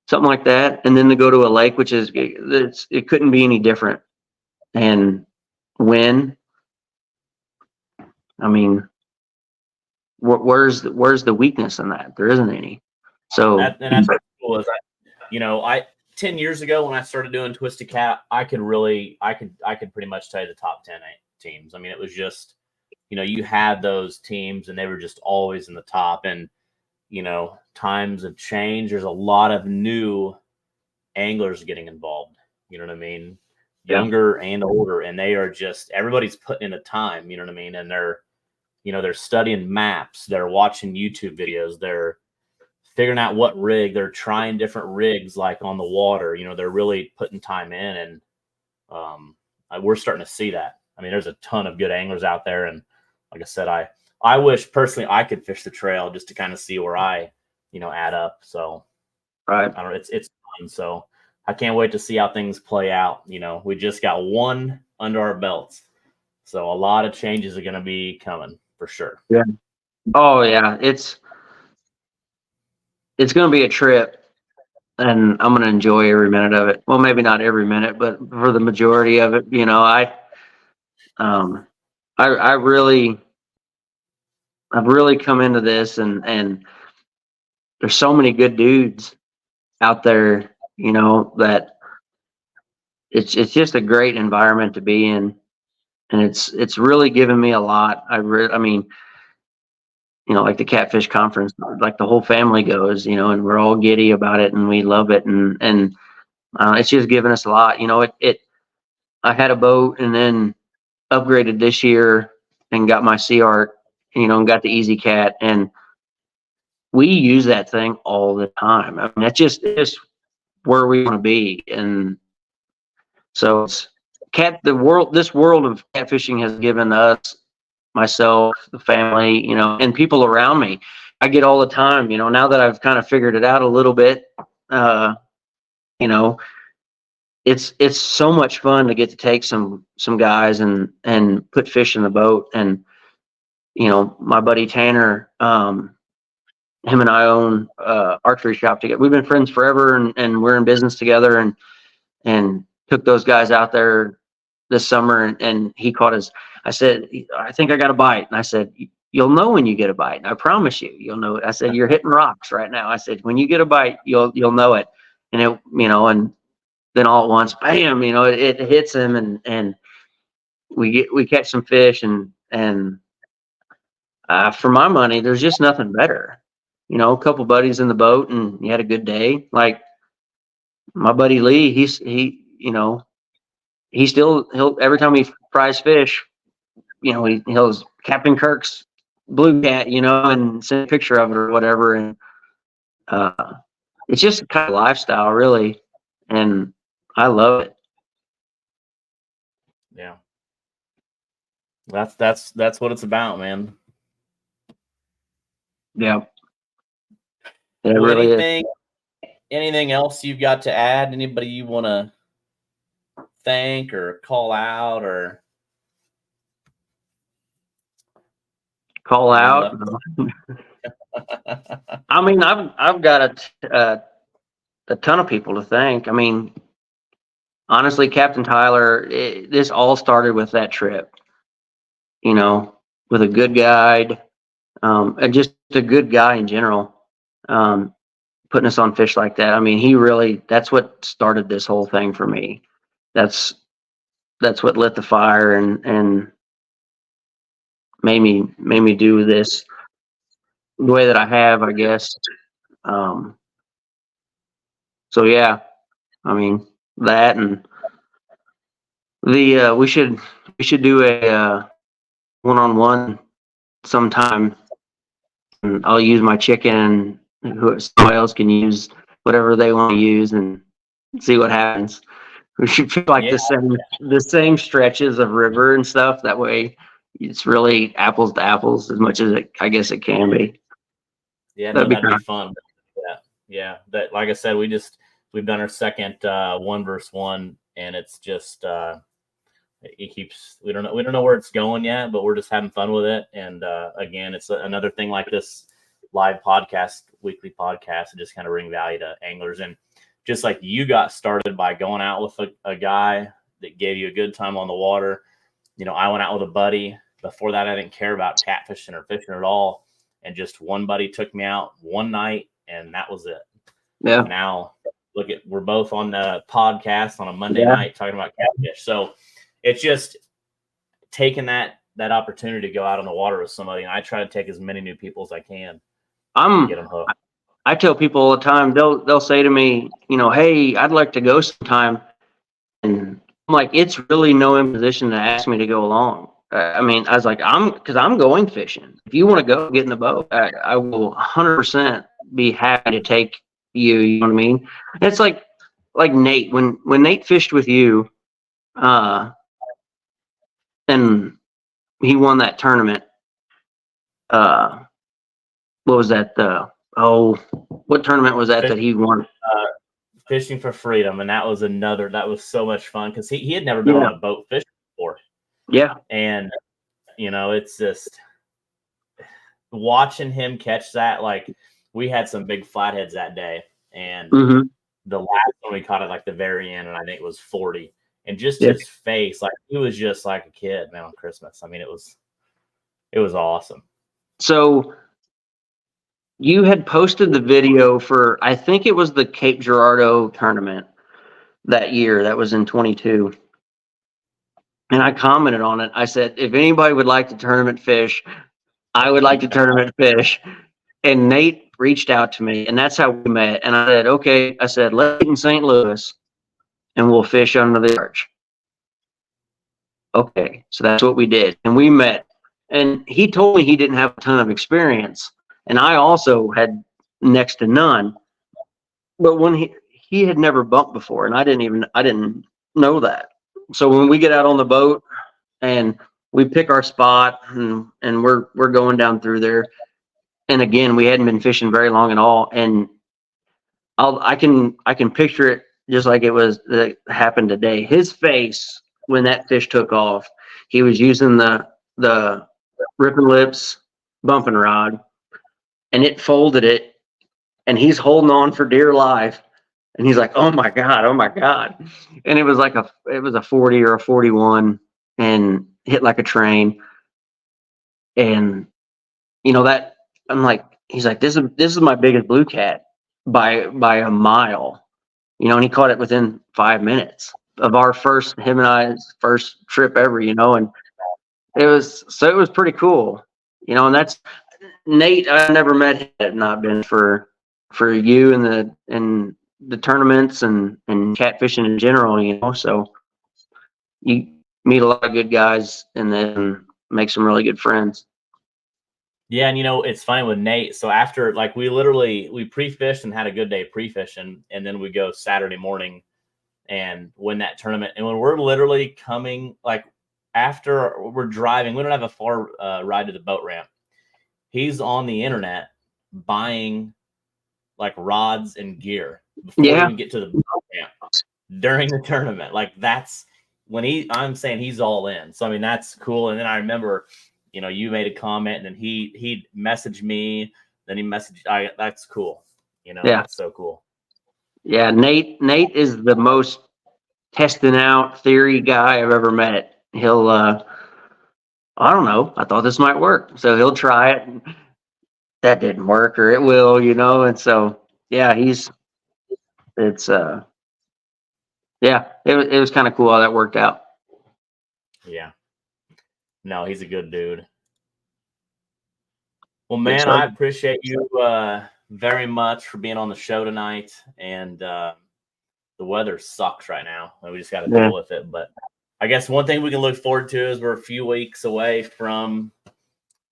[SPEAKER 4] something like that, and then to go to a lake, which is it couldn't be any different, and win. Where's the weakness in that? There isn't any. So
[SPEAKER 1] that's what cool is. 10 years ago when I started doing Twisted Cat, I could pretty much tell you the top 10 teams. It was just, you had those teams and they were just always in the top. And times have changed. There's a lot of new anglers getting involved. You know what I mean? Younger and older, and they are just, everybody's putting in the time. You know what I mean? And they're studying maps. They're watching YouTube videos. They're figuring out what rig. They're trying different rigs, like on the water. They're really putting time in, and we're starting to see that. There's a ton of good anglers out there, and like I said, I wish personally I could fish the trail just to kind of see where I, add up. So,
[SPEAKER 4] right,
[SPEAKER 1] I don't know. It's fun. So I can't wait to see how things play out. We just got one under our belts, so a lot of changes are going to be coming for sure.
[SPEAKER 4] Yeah. Oh yeah, it's going to be a trip, and I'm going to enjoy every minute of it. Well, maybe not every minute, but for the majority of it, I've really come into this, and there's so many good dudes out there, that it's just a great environment to be in, and it's really given me a lot. Like the Catfish Conference, like the whole family goes, and we're all giddy about it, and we love it, and it's just given us a lot. I had a boat and then upgraded this year and got my Sea Arc, and got the Easy Cat, and we use that thing all the time. That's just where we want to be, and so this world of catfishing has given us, myself, the family, and people around me. I get all the time, now that I've kind of figured it out a little bit, it's so much fun to get to take some guys and put fish in the boat. And my buddy Tanner, him and I own archery shop together. We've been friends forever, and we're in business together, and took those guys out there this summer, and he caught I said, I think I got a bite. And I said, you'll know when you get a bite. I promise you'll know it. I said, you're hitting rocks right now. I said, when you get a bite, you'll know it. And and then all at once, bam, it hits him, and we catch some fish, and For my money, there's just nothing better. You know, a couple buddies in the boat and you had a good day. Like my buddy Lee, you know, he'll every time he fries fish, you know, he'll Captain Kirk's blue cat, you know, and send a picture of it or whatever. And uh, it's just a kind of lifestyle, really, and I love it.
[SPEAKER 1] Yeah. That's what it's about, man.
[SPEAKER 4] Yeah, it
[SPEAKER 1] Well,
[SPEAKER 4] really is.
[SPEAKER 1] anything else you've got to add? Anybody you want to thank or call out or
[SPEAKER 4] Call out. I mean, I've got a ton of people to thank. I mean, honestly, Captain Tyler, this all started with that trip. You know, with a good guide, and just a good guy in general, putting us on fish like that. I mean, that's what started this whole thing for me. That's what lit the fire and made me do this the way that I have, I guess. Um, so yeah, I mean that and the we should do a one-on-one sometime. And I'll use my chicken, and somebody else can use whatever they want to use, and see what happens. We should feel like
[SPEAKER 1] Yeah.
[SPEAKER 4] the same stretches of river and stuff. That way, it's really apples to apples as much as I guess it can be.
[SPEAKER 1] Yeah, no,
[SPEAKER 4] That'd be
[SPEAKER 1] that'd
[SPEAKER 4] kind
[SPEAKER 1] be fun. Yeah, yeah. That, like I said, we've done our second 1v1, and it's just it keeps we don't know where it's going yet, but we're just having fun with it. And again, it's another thing like this live podcast, weekly podcast, to just kind of bring value to anglers. And just like you got started by going out with a guy that gave you a good time on the water. You know, I went out with a buddy. Before that, I didn't care about catfishing or fishing at all. And just one buddy took me out one night, and that was it.
[SPEAKER 4] Yeah.
[SPEAKER 1] Now, we're both on the podcast on a Monday
[SPEAKER 4] Yeah.
[SPEAKER 1] night talking about catfish. So it's just taking that opportunity to go out on the water with somebody. And I try to take as many new people as I can to get them hooked.
[SPEAKER 4] I tell people all the time, they'll say to me, you know, hey, I'd like to go sometime. And I'm like, it's really no imposition to ask me to go along. I mean, I was like, because I'm going fishing. If you want to go get in the boat, I will 100% be happy to take you. You know what I mean? It's like Nate, when Nate fished with you, and he won that tournament. What was that? What tournament was that he won?
[SPEAKER 1] Fishing for Freedom, and that was so much fun because he had never been on a boat fishing before.
[SPEAKER 4] Yeah.
[SPEAKER 1] And you know, it's just watching him catch that. Like, we had some big flatheads that day, and the last one we caught at like the very end, and I think it was 40. And just his face, like he was just like a kid, man, on Christmas. I mean, it was awesome.
[SPEAKER 4] So you had posted the video for, I think it was the Cape Girardeau tournament that year. That was in 22. And I commented on it. I said, if anybody would like to tournament fish, I would like to tournament fish. And Nate reached out to me, and that's how we met. And I said, okay. I said, let's meet in St. Louis, and we'll fish under the arch. Okay, so that's what we did. And we met. And he told me he didn't have a ton of experience. And I also had next to none. But when he had never bumped before, and I didn't know that. So when we get out on the boat and we pick our spot and we're going down through there. And again, we hadn't been fishing very long at all. And I can picture it just like that happened today. His face when that fish took off, he was using the Ripping Lips bumping rod, and it folded it, and he's holding on for dear life. And he's like, oh my God. And it was a 40 or a 41 and hit like a train. And you know that I'm like, he's like, this is my biggest blue cat by a mile, you know, and he caught it within 5 minutes of him and I's first trip ever, you know, and it was pretty cool. And that's Nate. I never met him had it not been for you and the tournaments and catfishing in general. So you meet a lot of good guys and then make some really good friends.
[SPEAKER 1] Yeah, and it's funny with Nate. So after we pre-fished and had a good day pre-fishing, and then we go Saturday morning and win that tournament. And when we're literally coming, after we're driving, we don't have a far ride to the boat ramp. He's on the internet buying rods and gear before we even get to the boat ramp during the tournament. That's when I'm saying he's all in. So I mean, that's cool. And then I remember, you made a comment, and then he messaged me. Then he messaged. That's cool. That's so cool.
[SPEAKER 4] Yeah, Nate is the most testing out theory guy I've ever met. He'll I don't know, I thought this might work, so he'll try it. And that didn't work, or it will, And so yeah, it's yeah, it was kind of cool how that worked out.
[SPEAKER 1] Yeah. No, he's a good dude. Well, man,
[SPEAKER 4] Yes,
[SPEAKER 1] I appreciate you very much for being on the show tonight. And the weather sucks right now. We just got to deal with it. But I guess one thing we can look forward to is we're a few weeks away from,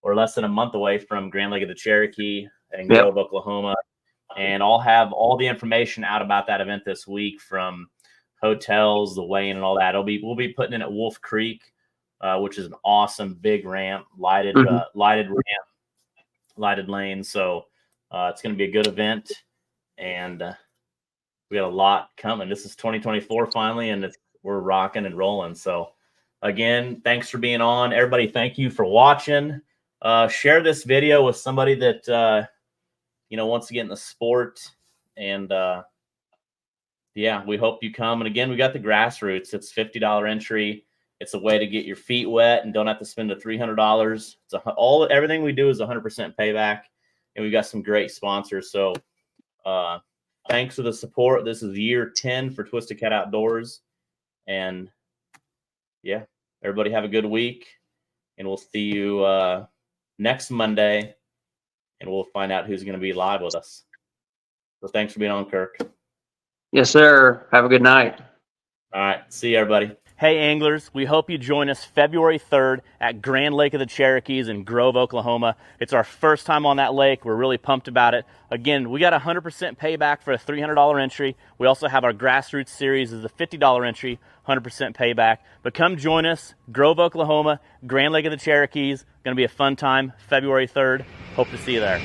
[SPEAKER 1] or less than a month away from, Grand Lake of the Cherokee in Grove, Oklahoma. And I'll have all the information out about that event this week, from hotels, the weigh-in, and all that. We'll be putting in at Wolf Creek, which is an awesome big ramp, lighted ramp, lighted lane. So it's going to be a good event, and we got a lot coming. This is 2024 finally, and we're rocking and rolling. So again, thanks for being on, everybody. Thank you for watching. Share this video with somebody that wants to get in the sport, and yeah, we hope you come. And again, we got the grassroots. It's $50 entry. It's a way to get your feet wet and don't have to spend the $300. Everything we do is 100% payback, and we've got some great sponsors. So thanks for the support. This is year 10 for Twisted Cat Outdoors, and yeah, everybody have a good week, and we'll see you next Monday, and we'll find out who's going to be live with us. So thanks for being on, Kirk.
[SPEAKER 4] Yes, sir. Have a good night.
[SPEAKER 1] All right. See you, everybody. Hey, anglers. We hope you join us February 3rd at Grand Lake of the Cherokees in Grove, Oklahoma. It's our first time on that lake. We're really pumped about it. Again, we got 100% payback for a $300 entry. We also have our Grassroots Series as a $50 entry, 100% payback. But come join us, Grove, Oklahoma, Grand Lake of the Cherokees. Going to be a fun time, February 3rd. Hope to see you there.